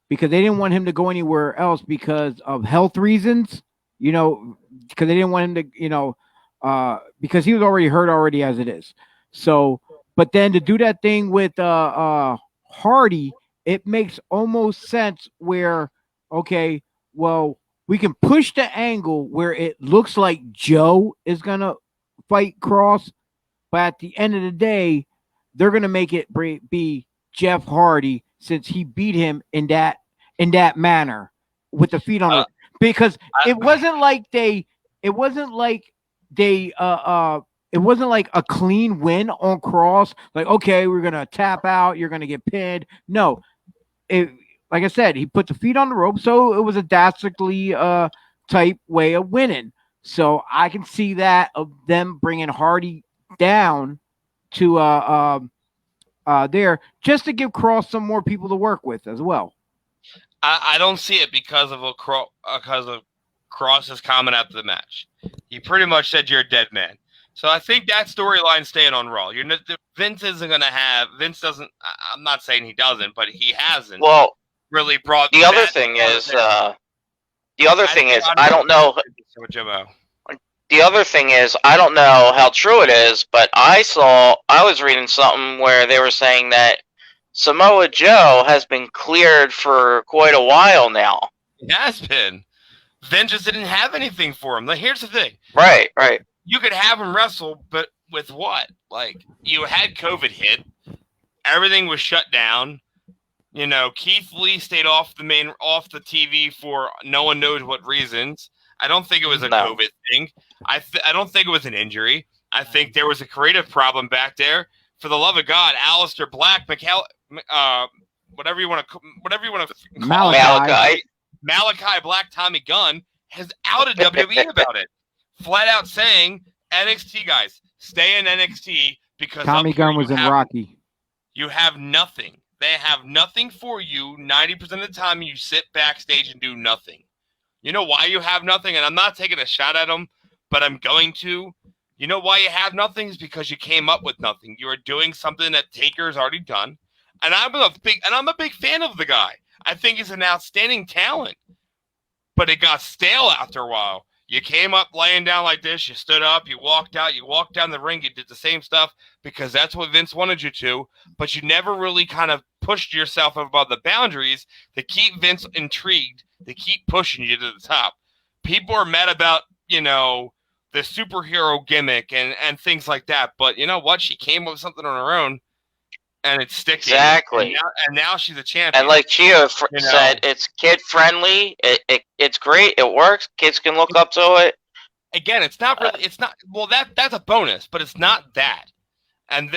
because they didn't want him to go anywhere else because of health reasons, because they didn't want him to, because he was already hurt already as it is. So, but then to do that thing with Hardy, it makes almost sense where, okay, well, we can push the angle where it looks like Joe is going to fight Cross, but at the end of the day, they're going to make it be Jeff Hardy since he beat him in that manner with the feet on it. Because it wasn't like a clean win on Cross. Like, okay, we're going to tap out. You're going to get pinned. No. Like I said, he put the feet on the rope, so it was a dastardly type way of winning. So I can see that of them bringing Hardy down to there just to give Cross some more people to work with as well. I don't see it because of Cross's comment after the match. He pretty much said you're a dead man. So I think that storyline's staying on Raw. Vince isn't going to have. Vince doesn't. I'm not saying he doesn't, but he hasn't. Well, really brought. The other thing is, I don't know. The other thing is, I don't know how true it is, but I was reading something where they were saying that Samoa Joe has been cleared for quite a while now. It has been. Vince just didn't have anything for him. Like, here's the thing. Right. You could have him wrestle, but with what? Like, you had COVID hit. Everything was shut down. Keith Lee stayed off the TV for no one knows what reasons. I don't think it was a COVID thing. I don't think it was an injury. I think there was a creative problem back there. For the love of God, Aleister Black, whatever you want to call Malachi. Malachi Black, Tommy Gunn has outed WWE about it. Flat out saying, NXT guys, stay in NXT because Tommy Gunn was in Rocky. You have nothing. They have nothing for you. 90% of the time, you sit backstage and do nothing. You know why you have nothing? And I'm not taking a shot at them, but I'm going to, You know why you have nothing is because you came up with nothing. You are doing something that Taker's already done, and I'm a big fan of the guy. I think he's an outstanding talent, but it got stale after a while. You came up laying down like this. You stood up. You walked out. You walked down the ring. You did the same stuff because that's what Vince wanted you to, but you never really kind of pushed yourself above the boundaries to keep Vince intrigued, to keep pushing you to the top. People are mad about, the superhero gimmick and things like that, but you know what? She came up with something on her own, and it's sticking. Exactly. And now she's a champion. And like Chio said, it's kid friendly. It's great. It works. Kids can look up to it. Again, it's not really. It's not. Well, that's a bonus, but it's not that. And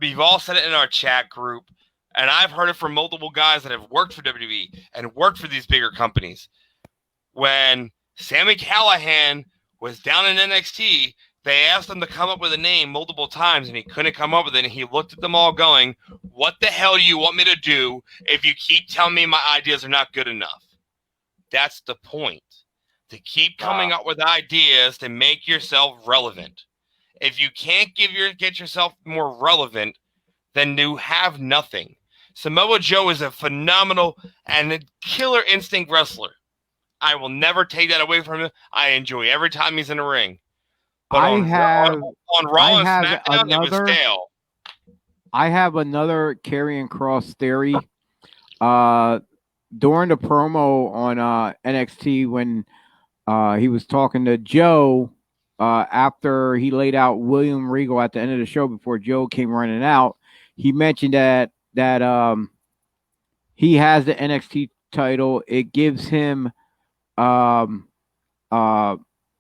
we've all said it in our chat group, and I've heard it from multiple guys that have worked for WWE and worked for these bigger companies. When Sami Callihan was down in NXT, they asked him to come up with a name multiple times, and he couldn't come up with it. And he looked at them all going, what the hell do you want me to do if you keep telling me my ideas are not good enough? That's the point. To keep coming up with ideas to make yourself relevant. If you can't get yourself more relevant, then you have nothing. Samoa Joe is a phenomenal and a killer instinct wrestler. I will never take that away from him. I enjoy every time he's in the ring. But on Raw and SmackDown, it was stale. I have another Karrion Kross theory. During the promo on NXT when he was talking to Joe after he laid out William Regal at the end of the show before Joe came running out, he mentioned that he has the NXT title. It gives him the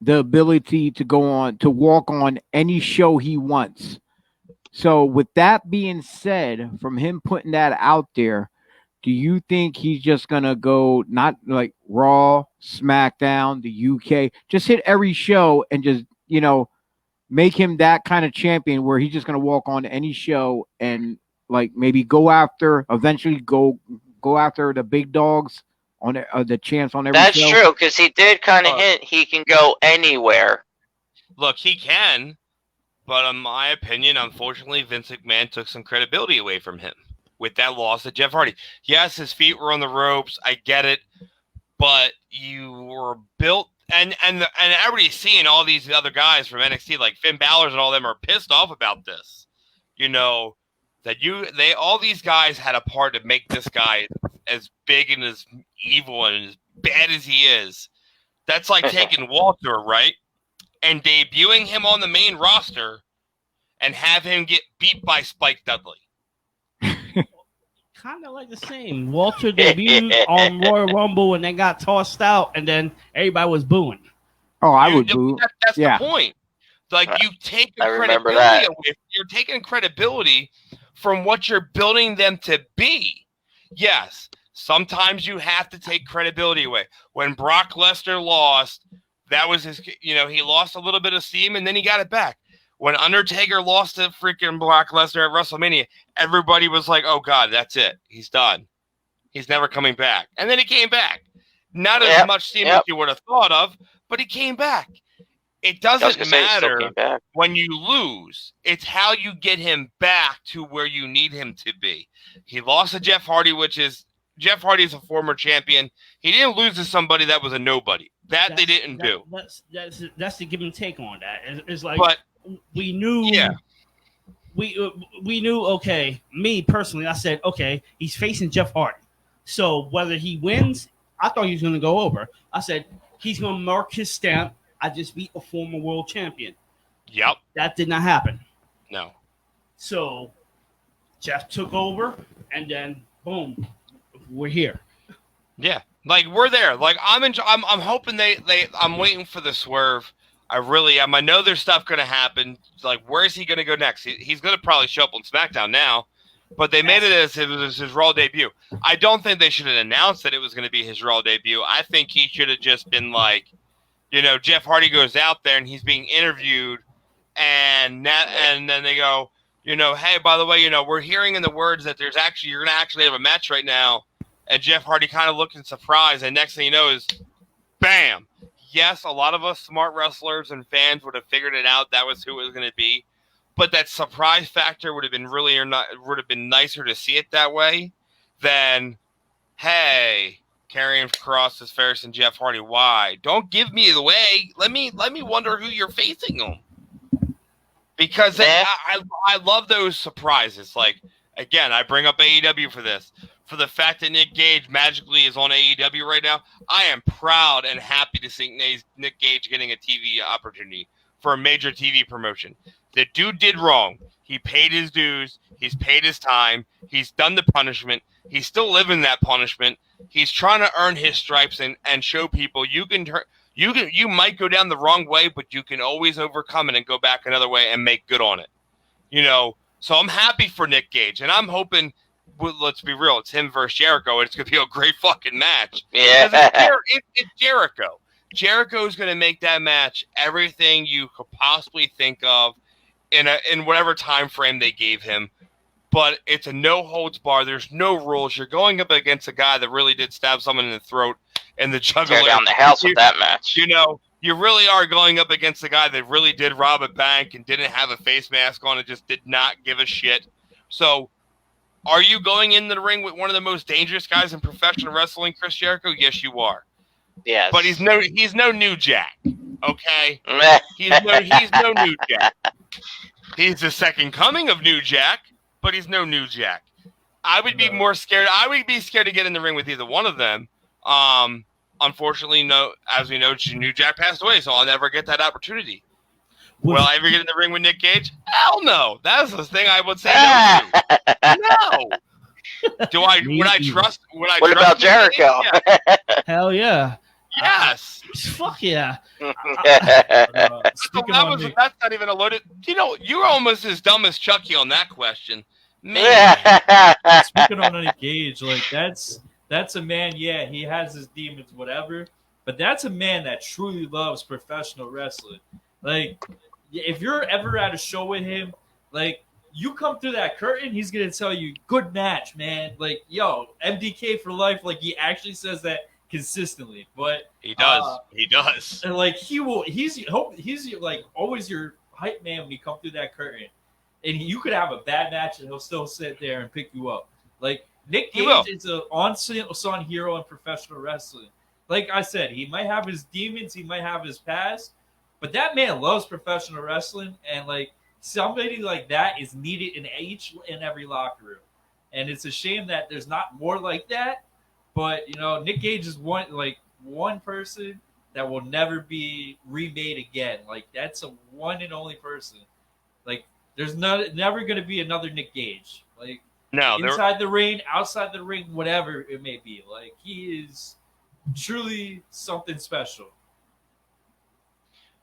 ability to walk on any show he wants. So with that being said, from him putting that out there, do you think he's just going to go not like Raw, SmackDown, the UK, just hit every show and just, make him that kind of champion where he's just going to walk on any show and like maybe eventually go after the big dogs on the champs on every show? That's true, because he did kind of hint he can go anywhere. Look, he can, but in my opinion, unfortunately, Vince McMahon took some credibility away from him with that loss to Jeff Hardy. Yes, his feet were on the ropes. I get it, but you were built, and everybody's seeing all these other guys from NXT, like Finn Balor's and all them, are pissed off about this. That all these guys had a part to make this guy as big and as evil and as bad as he is. That's like taking Walter, right? And debuting him on the main roster and have him get beat by Spike Dudley. Kind of like the same. Walter debuted on Royal Rumble and then got tossed out, and then everybody was booing. Oh, I would boo. That's the point. Like, you take the credibility away. You're taking credibility from what you're building them to be. Yes, sometimes you have to take credibility away. When Brock Lesnar lost, that was his, he lost a little bit of steam and then he got it back. When Undertaker lost to freaking Brock Lesnar at WrestleMania, everybody was like, oh God, that's it. He's done. He's never coming back. And then he came back. Not as much steam as you would have thought of, but he came back. It doesn't matter when you lose. It's how you get him back to where you need him to be. He lost to Jeff Hardy, Jeff Hardy is a former champion. He didn't lose to somebody that was a nobody. They didn't do. That's the give and take on that. It's like, but we knew. Yeah. We knew. Okay, me personally, I said, okay, he's facing Jeff Hardy. So whether he wins, I thought he was going to go over. I said he's going to mark his stamp. I just beat a former world champion. Yep. That did not happen. No. So Jeff took over, and then boom, we're here. Yeah, like we're there. Like I'm hoping I'm waiting for the swerve. I really am. I know there's stuff going to happen. Like, where is he going to go next? He's going to probably show up on SmackDown now, but they made it as if it was his Raw debut. I don't think they should have announced that it was going to be his Raw debut. I think he should have just been like, Jeff Hardy goes out there and he's being interviewed, and then they go, hey, by the way, we're hearing in the words that you're going to actually have a match right now, and Jeff Hardy kind of looking surprised, and next thing you know is, bam, yes, a lot of us smart wrestlers and fans would have figured it out. That was who it was going to be. But that surprise factor would have been would have been nicer to see it that way than, hey, Karrion Kross is Ferris and Jeff Hardy. Why? Don't give me the way. Let me wonder who you're facing them. Because I love those surprises. Like, again, I bring up AEW for this. For the fact that Nick Gage magically is on AEW right now, I am proud and happy to see Nick Gage getting a TV opportunity for a major TV promotion. The dude did wrong. He paid his dues. He's paid his time. He's done the punishment. He's still living that punishment. He's trying to earn his stripes and show people you might go down the wrong way, but you can always overcome it and go back another way and make good on it. You know, so I'm happy for Nick Gage, and I'm hoping, let's be real, it's him versus Jericho, and it's going to be a great fucking match. Yeah. It's Jericho. Jericho's going to make that match everything you could possibly think of in whatever time frame they gave him. But it's a no-holds-bar. There's no rules. You're going up against a guy that really did stab someone in the throat and the jugular. Tear down the house with that match. You know, you really are going up against a guy that really did rob a bank and didn't have a face mask on and just did not give a shit. So, are you going in the ring with one of the most dangerous guys in professional wrestling, Chris Jericho? Yes, you are. Yes. But he's no New Jack, okay? he's no New Jack. He's the second coming of New Jack, but he's no New Jack. I would be more scared. I would be scared to get in the ring with either one of them. Unfortunately, no. As we know, New Jack passed away, so I'll never get that opportunity. Will I ever get in the ring with Nick Gage? Hell no. That's the thing I would say no to. No. Would I trust? What about Jericho? Yeah. Hell yeah. Yes. Fuck yeah. That's not even a loaded. You know, you're almost as dumb as Chucky on that question. Man. Speaking on Nick Gage, like that's a man. Yeah, he has his demons, whatever. But that's a man that truly loves professional wrestling. Like, if you're ever at a show with him, like, you come through that curtain, he's gonna tell you, "Good match, man." Like, yo, MDK for life. Like, he actually says that consistently, but he does. He does. And like, he's like always your hype man when you come through that curtain. And you could have a bad match and he'll still sit there and pick you up. Like, Nick Gage is an unsung hero in professional wrestling. Like I said, he might have his demons, he might have his past, but that man loves professional wrestling, and like, somebody like that is needed in each and every locker room. And it's a shame that there's not more like that. But, you know, Nick Gage is one person that will never be remade again. Like, that's a one and only person. Like, there's never going to be another Nick Gage. Like, no, inside the ring, outside the ring, whatever it may be. Like, he is truly something special.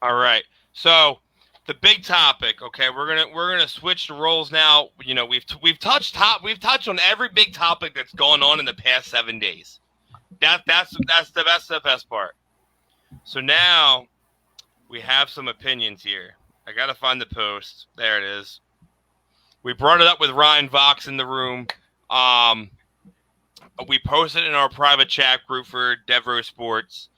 All right. So, the big topic, okay, we're gonna switch the roles now. You know, we've touched on every big topic that's going on in the past 7 days. That's the best part. So now we have some opinions here. I gotta find the post. There it is. We brought it up with Ryan Vox in the room. We posted in our private chat group for Devro Sports.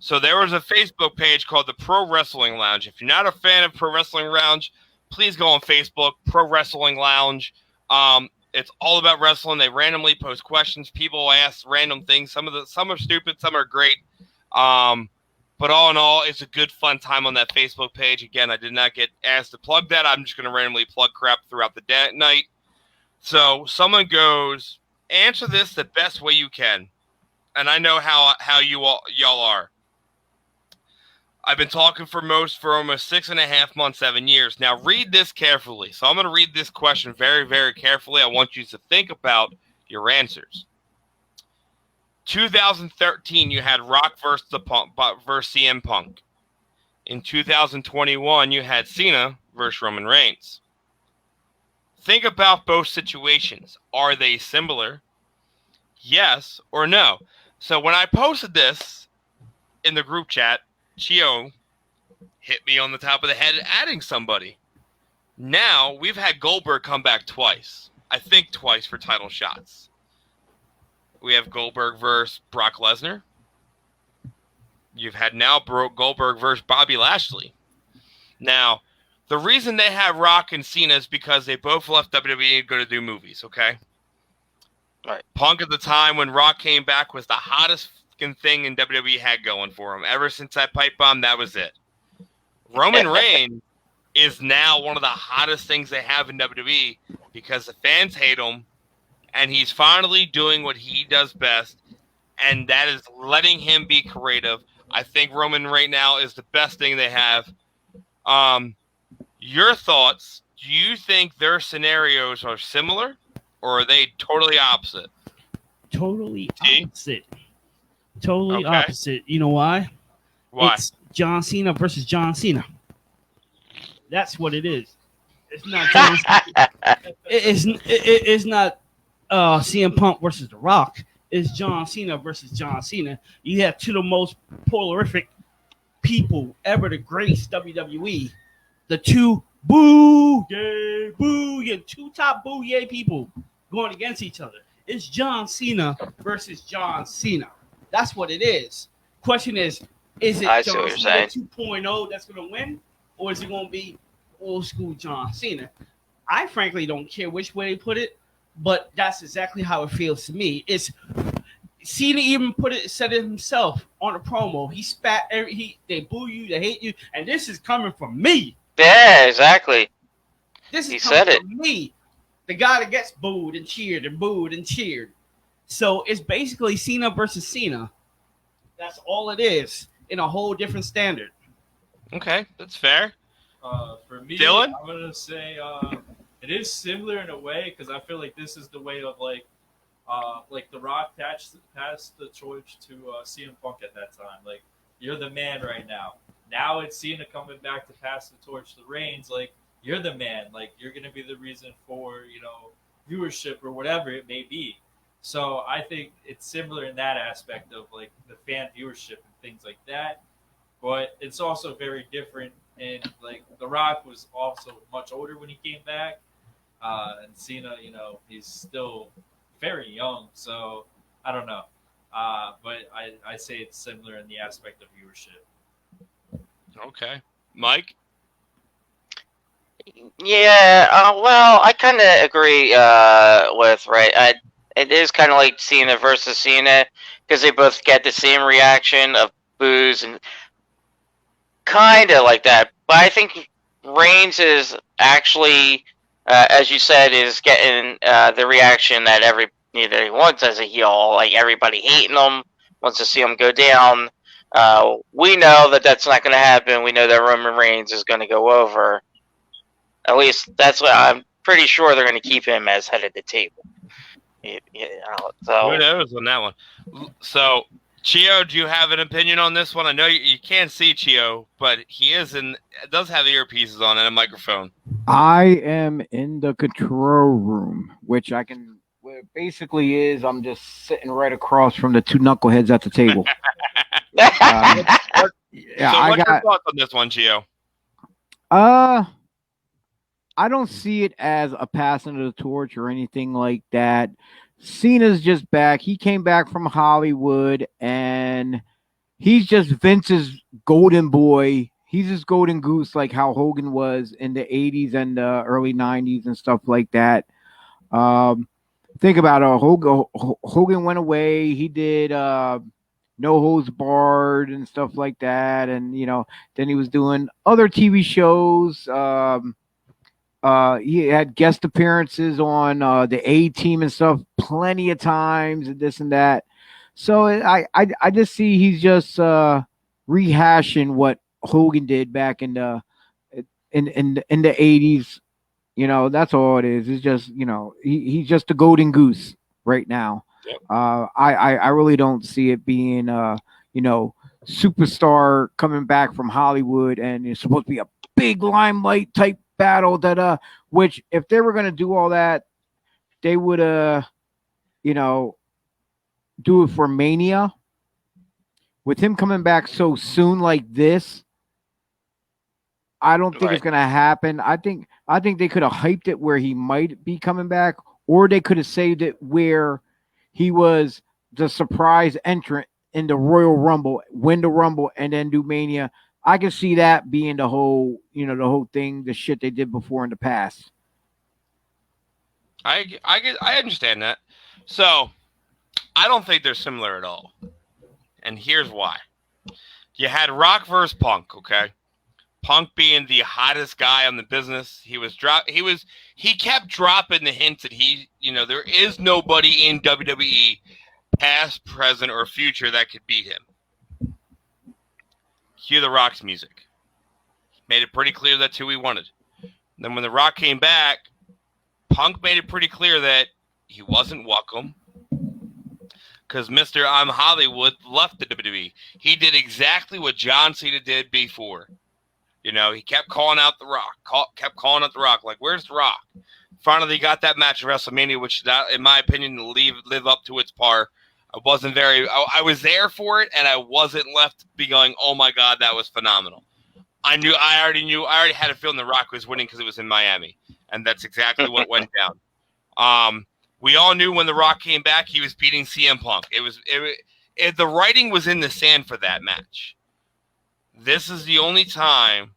So there was a Facebook page called the Pro Wrestling Lounge. If you're not a fan of Pro Wrestling Lounge, please go on Facebook, Pro Wrestling Lounge. It's all about wrestling. They randomly post questions. People ask random things. Some are stupid, some are great. But all in all, it's a good, fun time on that Facebook page. Again, I did not get asked to plug that. I'm just going to randomly plug crap throughout the night. So someone goes, answer this the best way you can. And I know how y'all are. I've been talking for almost 6.5 months, 7 years. Now read this carefully. So I'm going to read this question very, very carefully. I want you to think about your answers. 2013, you had Rock versus CM Punk. In 2021, you had Cena versus Roman Reigns. Think about both situations. Are they similar? Yes or no? So when I posted this in the group chat, Chio hit me on the top of the head adding somebody. Now, we've had Goldberg come back twice. I think twice for title shots. We have Goldberg versus Brock Lesnar. you've had now Goldberg versus Bobby Lashley. Now, the reason they have Rock and Cena is because they both left WWE and go to do movies, okay? Right. Punk at the time when Rock came back was the hottest fucking thing in WWE had going for him. Ever since that pipe bomb, that was it. Roman Reigns is now one of the hottest things they have in WWE because the fans hate him, and he's finally doing what he does best, and that is letting him be creative. I think Roman right now is the best thing they have. Your thoughts? Do you think their scenarios are similar, or are they totally opposite? Totally See? opposite. Totally Okay. opposite. You know why? Why? It's John Cena versus John Cena. That's what it is. It's not John Cena. It's not CM Punk versus The Rock. It's John Cena versus John Cena. You have two of the most polarific people ever to grace WWE. The two boo yay, two top boo yay people going against each other. It's John Cena versus John Cena. That's what it is. Question is it John Cena 2.0 that's going to win, or is it going to be old school John Cena? I frankly don't care which way they put it, but that's exactly how it feels to me. It's Cena even said it himself on a promo. He spat they boo you, they hate you, and this is coming from me. Yeah, exactly. This is He coming said from me, the guy that gets booed and cheered and booed and cheered. So it's basically Cena versus Cena. That's all it is in a whole different standard. Okay, that's fair. For me, Dylan? I'm gonna say it is similar in a way because I feel like this is the way of like The Rock passed the torch to CM Punk at that time. Like, you're the man right now. Now it's Cena coming back to pass the torch to Reigns. Like, you're the man. Like, you're gonna be the reason for viewership or whatever it may be. So I think it's similar in that aspect of like the fan viewership and things like that. But it's also very different. And like The Rock was also much older when he came back, and Cena, he's still very young. So I don't know, but I say it's similar in the aspect of viewership. Okay, Mike. Yeah, well, I kind of agree with right. It is kind of like Cena versus Cena because they both get the same reaction of boos and kind of like that. But I think Reigns is actually, as you said, is getting the reaction that that he wants as a heel. Like everybody hating him, wants to see him go down. We know that that's not going to happen. We know that Roman Reigns is going to go over. At least that's what I'm pretty sure they're going to keep him as head of the table. So Who knows on that one? So, Chio, do you have an opinion on this one? I know you can't see Chio, but he does have the earpieces on and a microphone. I am in the control room, which what it basically is I'm just sitting right across from the two knuckleheads at the table. What's your thoughts on this one, Chio? I don't see it as a passing of the torch or anything like that. Cena's just back. He came back from Hollywood, and he's just Vince's golden boy. He's his golden goose, like how Hogan was in the 80s and the early 90s and stuff like that. Think about it. Hogan went away. He did No Holds Barred and stuff like that. And, then he was doing other TV shows. He had guest appearances on the A-Team and stuff plenty of times and this and that. So I just see he's just rehashing what Hogan did back in the 80s. That's all it is. It's just he's just a golden goose right now. Yep. I really don't see it being superstar coming back from Hollywood and it's supposed to be a big limelight type battle that which if they were going to do all that they would do it for Mania. With him coming back so soon like this, I don't think it's going to happen. I think they could have hyped it where he might be coming back, or they could have saved it where he was the surprise entrant in the Royal Rumble, win the Rumble, and then do Mania. I can see that being the whole, the whole thing, the shit they did before in the past. I understand that. So I don't think they're similar at all, and here's why. You had Rock versus Punk, okay? Punk being the hottest guy on the business, he kept dropping the hints that there is nobody in WWE, past, present, or future that could beat him. Cue the Rock's music. Made it pretty clear that's who he wanted. Then when the Rock came back, Punk made it pretty clear that he wasn't welcome because Mr. I'm Hollywood left the WWE. He did exactly what John Cena did before. He kept calling out The Rock, like, where's The Rock? Finally got that match at WrestleMania, which, in my opinion, live up to its par. I was there for it, and I wasn't left be going, oh my God, that was phenomenal. I already had a feeling The Rock was winning because it was in Miami, and that's exactly what went down. We all knew when The Rock came back, he was beating CM Punk. The writing was in the sand for that match. This is the only time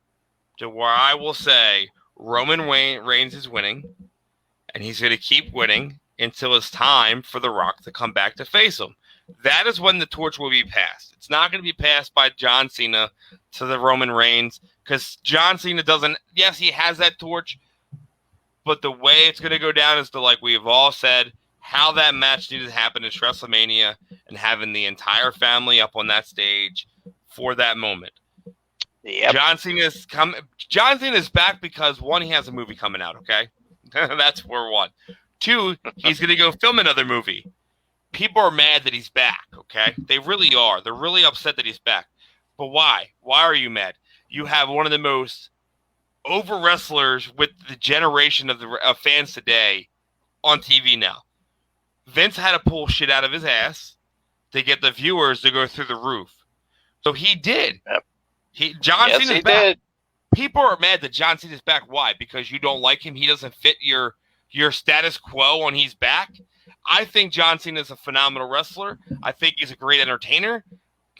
to where I will say Roman Reigns is winning, and he's going to keep winning until it's time for The Rock to come back to face him. That is when the torch will be passed. It's not going to be passed by John Cena to the Roman Reigns because John Cena doesn't. Yes, he has that torch, but the way it's going to go down is like we've all said, how that match needed to happen is WrestleMania and having the entire family up on that stage for that moment. Yep. John Cena's back because, one, he has a movie coming out, okay? That's for one. Two, he's going to go film another movie. People are mad that he's back, okay? They really are. They're really upset that he's back. But why? Why are you mad? You have one of the most over wrestlers with the generation of fans today on TV now. Vince had to pull shit out of his ass to get the viewers to go through the roof. So he did. Yep. John Cena's back. Did. People are mad that John Cena's back. Why? Because you don't like him? He doesn't fit your status quo when he's back? I think John Cena is a phenomenal wrestler. I think he's a great entertainer.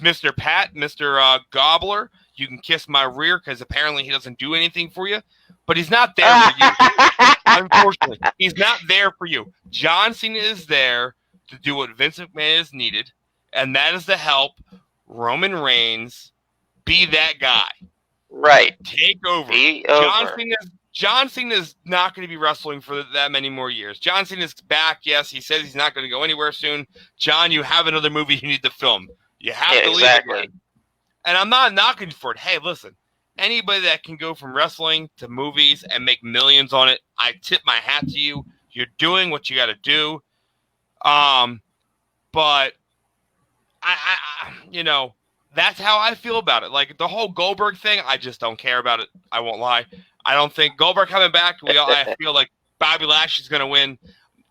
Mr. Pat, Mr. Gobbler, you can kiss my rear because apparently he doesn't do anything for you. But he's not there for you. Unfortunately, he's not there for you. John Cena is there to do what Vince McMahon is needed, and that is to help Roman Reigns be that guy. Right. Take over. John Cena's not going to be wrestling for that many more years. John Cena's back. Yes, he says he's not going to go anywhere soon. John, you have another movie you need to film. You have to leave again. And I'm not knocking for it. Hey, listen, anybody that can go from wrestling to movies and make millions on it, I tip my hat to you. You're doing what you got to do. But I that's how I feel about it. Like the whole Goldberg thing, I just don't care about it. I won't lie. I don't think Goldberg coming back. I feel like Bobby Lashley's going to win,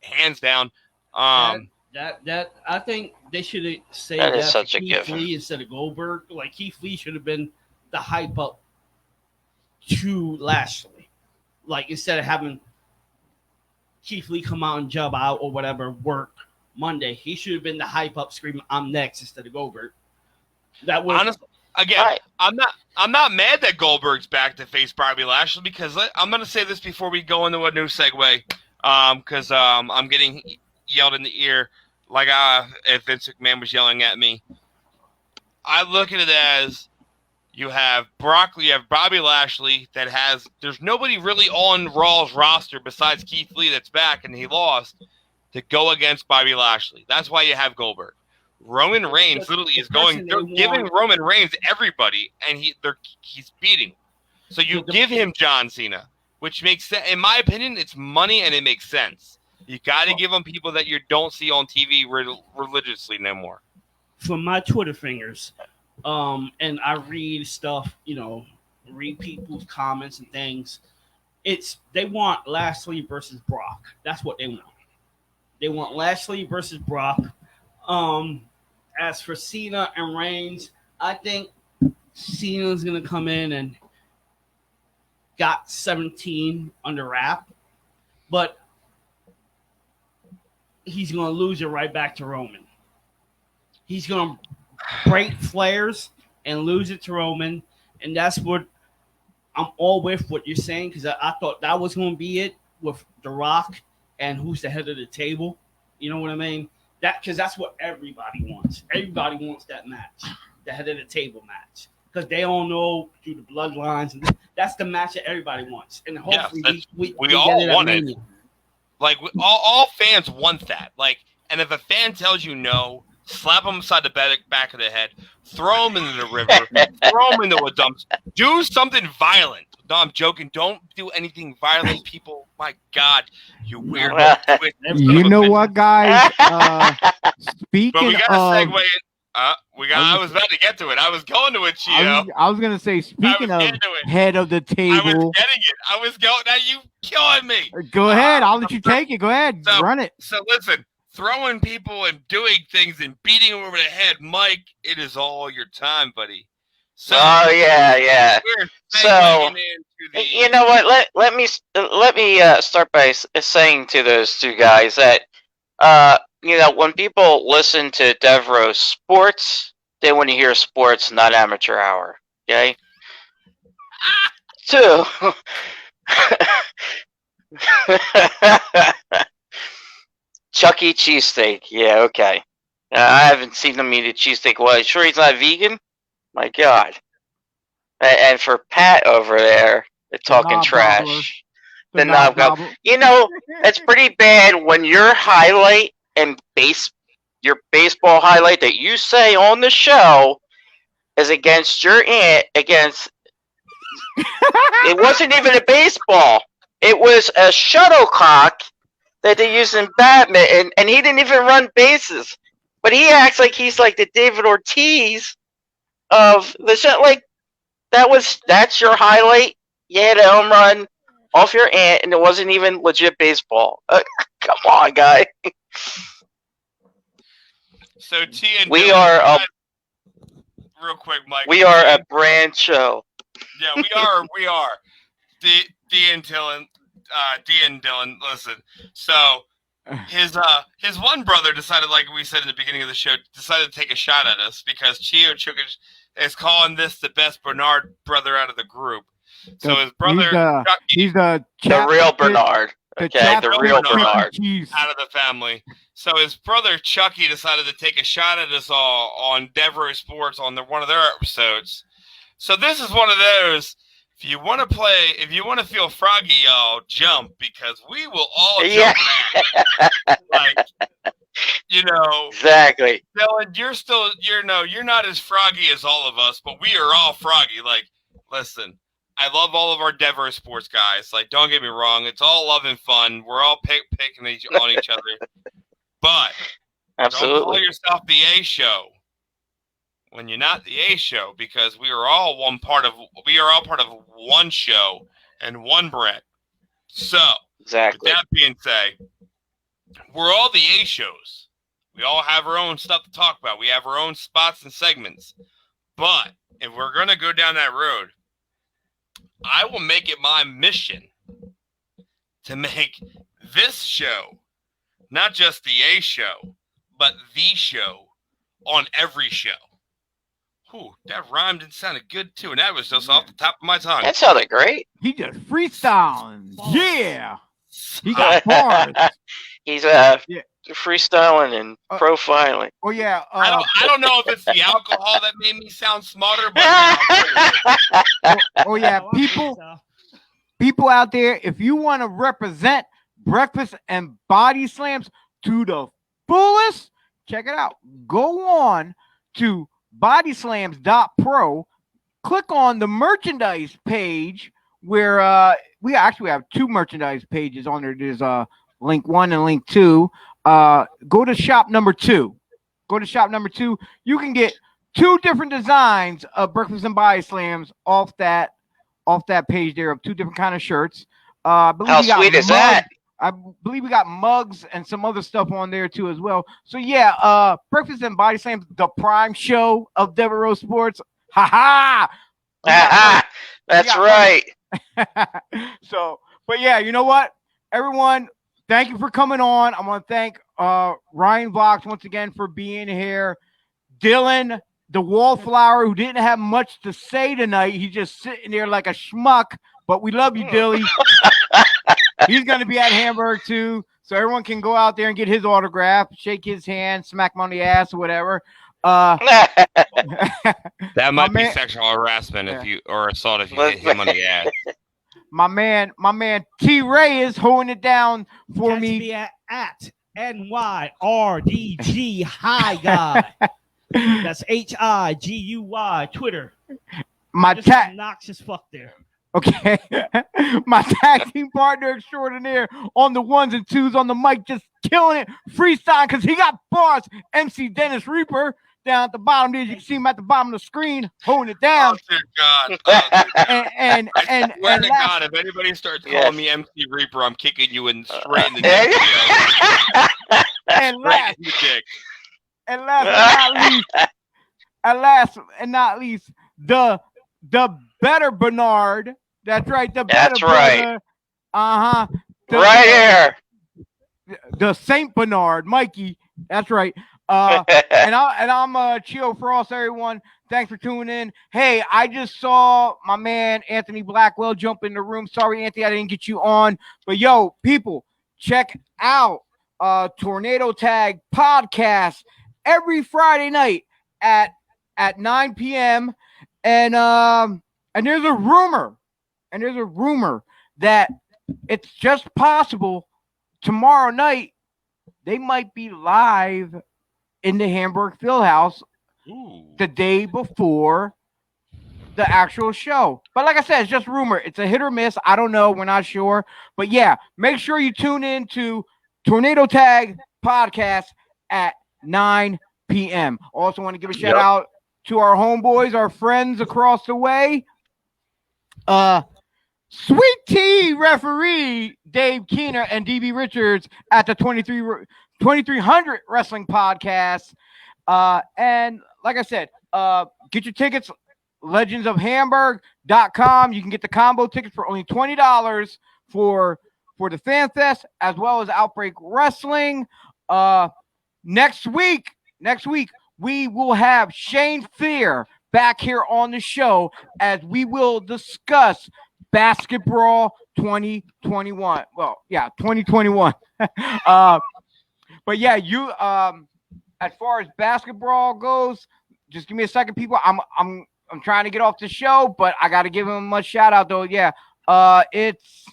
hands down. That I think they should say that is that such a Keith gift. Lee instead of Goldberg. Like Keith Lee should have been the hype up to Lashley. Like instead of having Keith Lee come out and job out or whatever, work Monday, he should have been the hype up screaming, "I'm next" instead of Goldberg. That was honestly, again, right. I'm not mad that Goldberg's back to face Bobby Lashley because I'm going to say this before we go into a new segue because I'm getting yelled in the ear like if Vince McMahon was yelling at me. I look at it as you have Bobby Lashley there's nobody really on Raw's roster besides Keith Lee that's back and he lost to go against Bobby Lashley. That's why you have Goldberg. Roman Reigns literally is giving Roman Reigns everybody, and he's beating. So you give him John Cena, which makes sense. In my opinion, it's money and it makes sense. You got to give them people that you don't see on TV religiously no more. From my Twitter fingers, and I read stuff, read people's comments and things. They want Lashley versus Brock. That's what they want. They want Lashley versus Brock. As for Cena and Reigns, I think Cena's going to come in and got 17 under wrap, but he's going to lose it right back to Roman. He's going to break flares and lose it to Roman, and that's what I'm all with what you're saying because I thought that was going to be it with The Rock and who's the head of the table. You know what I mean? Because that's what everybody wants. Everybody wants that match, the head of the table match, because they all know through the bloodlines, and that's the match that everybody wants. And hopefully we all get it want at it. Mania. Like all fans want that. Like, and if a fan tells you no, slap him upside the back of the head, throw him into the river, throw him into a dump, do something violent. No, I'm joking. Don't do anything violent, people. My God, you weird. You know what, guys? Speaking but we got to of, segue in. I was about to get to it. I was going to it, Chio. I was gonna say, speaking of head of the table. I was getting it. I was going. Now you killing me. Go ahead. I'll let you take it. Go ahead. Run it. So listen, throwing people and doing things and beating them over the head, Mike. It is all your time, buddy. So, yeah. So you know what? Let me start by saying to those two guys that when people listen to Devereaux Sports, they want to hear sports, not amateur hour. Okay. Two. Chuck E. Cheesesteak. Yeah, okay. I haven't seen him eat a cheesesteak. Well, sure he's not vegan? My God. And for Pat over there, talking trash. The knob gobbler. You know, it's pretty bad when your highlight and your baseball highlight that you say on the show is against your aunt it wasn't even a baseball. It was a shuttlecock that they used in badminton, and he didn't even run bases. But he acts like he's like the David Ortiz of the show. Like, that's your highlight? You hit a home run off your aunt, and it wasn't even legit baseball. Come on, guy. So T and we Dylan, are real quick, Mike. We are a brand show. Yeah, we are. D and Dylan. Listen. So his one brother decided, like we said in the beginning of the show, decided to take a shot at us because Chio is calling this the best Bernard brother out of the group. So his brother, he's the real Bernard. Okay, the real Bernard out of the family. So his brother Chucky decided to take a shot at us all on Devereaux Sports on one of their episodes. So this is one of those. If you want to feel froggy, y'all jump because we will all jump. Like, exactly. Dylan, you're not as froggy as all of us, but we are all froggy. Like, listen. I love all of our Devereaux Sports guys. Like, don't get me wrong. It's all love and fun. We're all picking on each other. But absolutely, don't call yourself the A show when you're not the A show because we are all part of one show and one brand. So, exactly. With that being said, we're all the A shows. We all have our own stuff to talk about. We have our own spots and segments. But if we're going to go down that road, I will make it my mission to make this show not just the A show, but the show on every show. Ooh, that rhymed and sounded good too, and that was just off the top of my tongue. That sounded great. He just freestyling. Yeah. He got bars. He's freestyling and profiling. Oh yeah. I don't know if it's the alcohol that made me sound smarter, but oh yeah, people out there, if you want to represent Breakfast and Body Slams to the fullest, check it out. Go on to bodyslams.pro, click on the merchandise page where we actually have two merchandise pages on there. There's link 1 and link 2. Go to shop number 2. You can get 2 different designs of Breakfast and Body Slams off that page there of 2 different kind of shirts. How sweet is that? I believe we got mugs and some other stuff on there too as well. So yeah, Breakfast and Body Slams, the prime show of Devereaux Sports. Ha ha! That's right. So, but yeah, you know what, everyone, thank you for coming on. I want to thank Ryan Vox once again for being here. Dylan, the wallflower who didn't have much to say tonight. He's just sitting there like a schmuck. But we love you, Dilly. He's going to be at Hamburg too, so everyone can go out there and get his autograph, shake his hand, smack him on the ass or whatever. That might be man, sexual harassment if you or assault if you hit him on the ass. My man T.Reyes is holding it down for Catch me. at NYRDG High Guy. That's HIGUY Twitter. My Just obnoxious fuck there. Okay, my tag team partner extraordinaire on the ones and twos on the mic, just killing it, freestyle because he got bars. MC Dennis Reaper down at the bottom. As you can see him at the bottom of the screen, holding it down. Oh dear God! Oh, dear God. And Swear to God, if anybody starts calling me MC Reaper, I'm kicking you in straight in the dick. And last and not least, the better Bernard. That's right. The better That's right. brother. Right here. The Saint Bernard, Mikey. That's right. And I'm Chio Frost, everyone. Thanks for tuning in. Hey, I just saw my man Anthony Blackwell jump in the room. Sorry, Anthony, I didn't get you on. But yo, people, check out Tornado Tag podcast every Friday night at 9 p.m. And there's a rumor that it's just possible tomorrow night they might be live in the Hamburg Fieldhouse the day before the actual show. But like I said, it's just rumor. It's a hit or miss. I don't know. We're not sure. But yeah, make sure you tune in to Tornado Tag podcast at 9 p.m. Also want to give a shout out to our homeboys, our friends across the way. Sweet Tea referee Dave Keener and DB Richards at the 2300 Wrestling Podcast. And like I said, get your tickets, legendsofhamburg.com. You can get the combo tickets for only $20 for the Fan Fest as well as Outbreak Wrestling. Next week, we will have Shane Fear back here on the show as we will discuss Basketball 2021. Well, yeah, 2021. But yeah, you as far as basketball goes, just give me a second, people. I'm trying to get off the show, but I got to give him a shout out though. Yeah, it's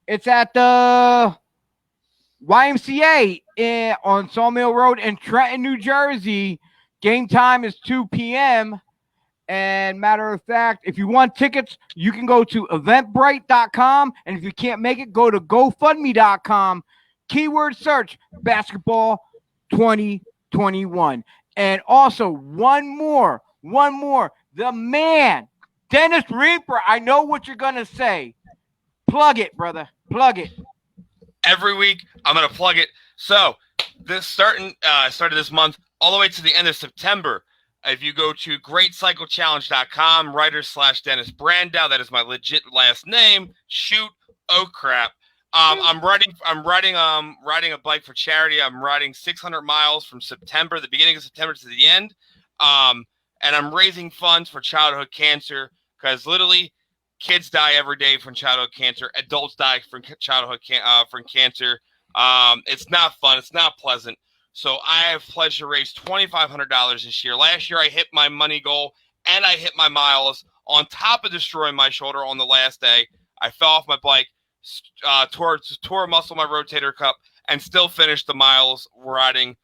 at the YMCA on Sawmill Road in Trenton, New Jersey. Game time is 2 p.m. And matter of fact, if you want tickets, you can go to eventbrite.com. And if you can't make it, go to gofundme.com. Keyword search basketball 2021. And also one more. The man, Dennis Reaper. I know what you're going to say. Plug it, brother. Plug it. Every week, I'm going to plug it. So this started this month all the way to the end of September. If you go to greatcyclechallenge.com, writer/Dennis Brandow, that is my legit last name. Shoot, oh crap. I'm riding a bike for charity. I'm riding 600 miles from September, the beginning of September to the end. And I'm raising funds for childhood cancer because literally kids die every day from childhood cancer. Adults die from childhood from cancer. It's not fun. It's not pleasant. So I have pledged to raise $2,500 this year. Last year I hit my money goal and I hit my miles on top of destroying my shoulder on the last day. I fell off my bike, tore a muscle in my rotator cuff, and still finished the miles riding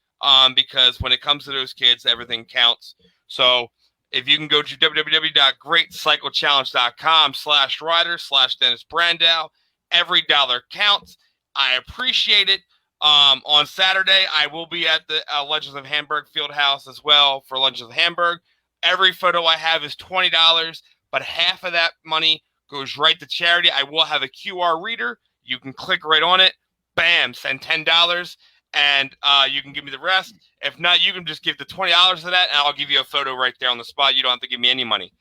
because when it comes to those kids, everything counts. So if you can go to www.greatcyclechallenge.com/rider/Dennis Brandow, every dollar counts. I appreciate it. On Saturday, I will be at the Legends of Hamburg Fieldhouse as well for Legends of Hamburg. Every photo I have is $20, but half of that money goes right to charity. I will have a QR reader. You can click right on it. Bam, send $10, and you can give me the rest. If not, you can just give the $20 of that, and I'll give you a photo right there on the spot. You don't have to give me any money.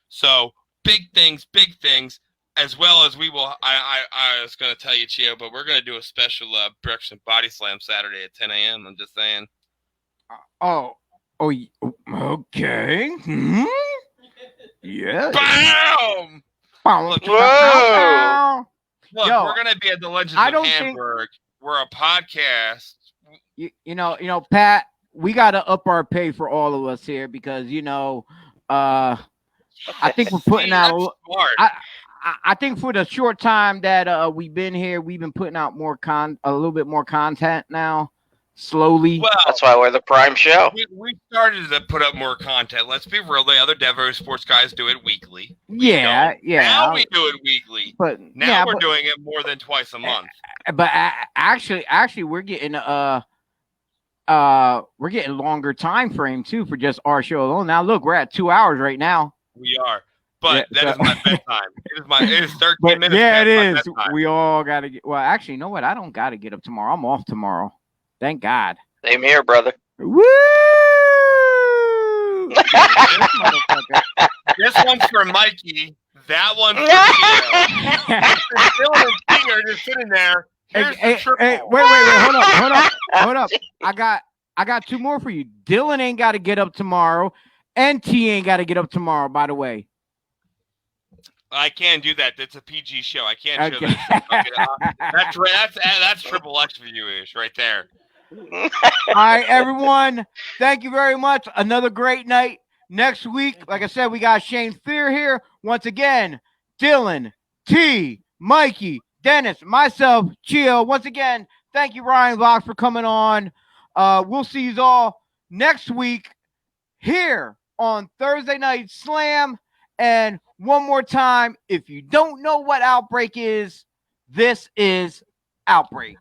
So big things. As well as we will, I was going to tell you, Chio, but we're going to do a special Breakfast and Body Slam Saturday at 10 a.m. I'm just saying. Oh, Oh, okay. Hmm? Yeah. Bam! Look, Whoa! Look, Yo, we're gonna be at the Legends I of don't think- Hamburg. We're a podcast. You know, Pat, we got to up our pay for all of us here because I think we're putting out. Smart. I think for the short time that we've been here, we've been putting out a little bit more content now, slowly. Well, That's why we're the prime show. we started to put up more content. Let's be real. The other Devo Sports guys do it weekly. Yeah. Now we do it weekly. But Now we're doing it more than twice a month. But actually, we're getting longer time frame too for just our show alone. Now look, we're at 2 hours right now. We are. But Yeah, that is my bedtime. It is 13 minutes. Yeah, it past is. my bedtime. We all gotta get. Well, actually, you know what? I don't gotta get up tomorrow. I'm off tomorrow. Thank God. Same here, brother. Woo! This one's for Mikey. That one's for Chio. Dylan and King are just sitting there. Here's the triple. Wait, hold up. I got two more for you. Dylan ain't got to get up tomorrow, and T ain't got to get up tomorrow. By the way, I can't do that. It's a PG show. I can't show Okay. that. That's triple X for you, Ish, right there. all right, everyone. Thank you very much. Another great night. Next week, like I said, we got Shane Fear here once again. Dylan, T, Mikey, Dennis, myself, Chio. Once again, thank you, Ryan Vox, for coming on. We'll see you all next week here on Thursday Night Slam. And one more time, if you don't know what Outbreak is, this is Outbreak.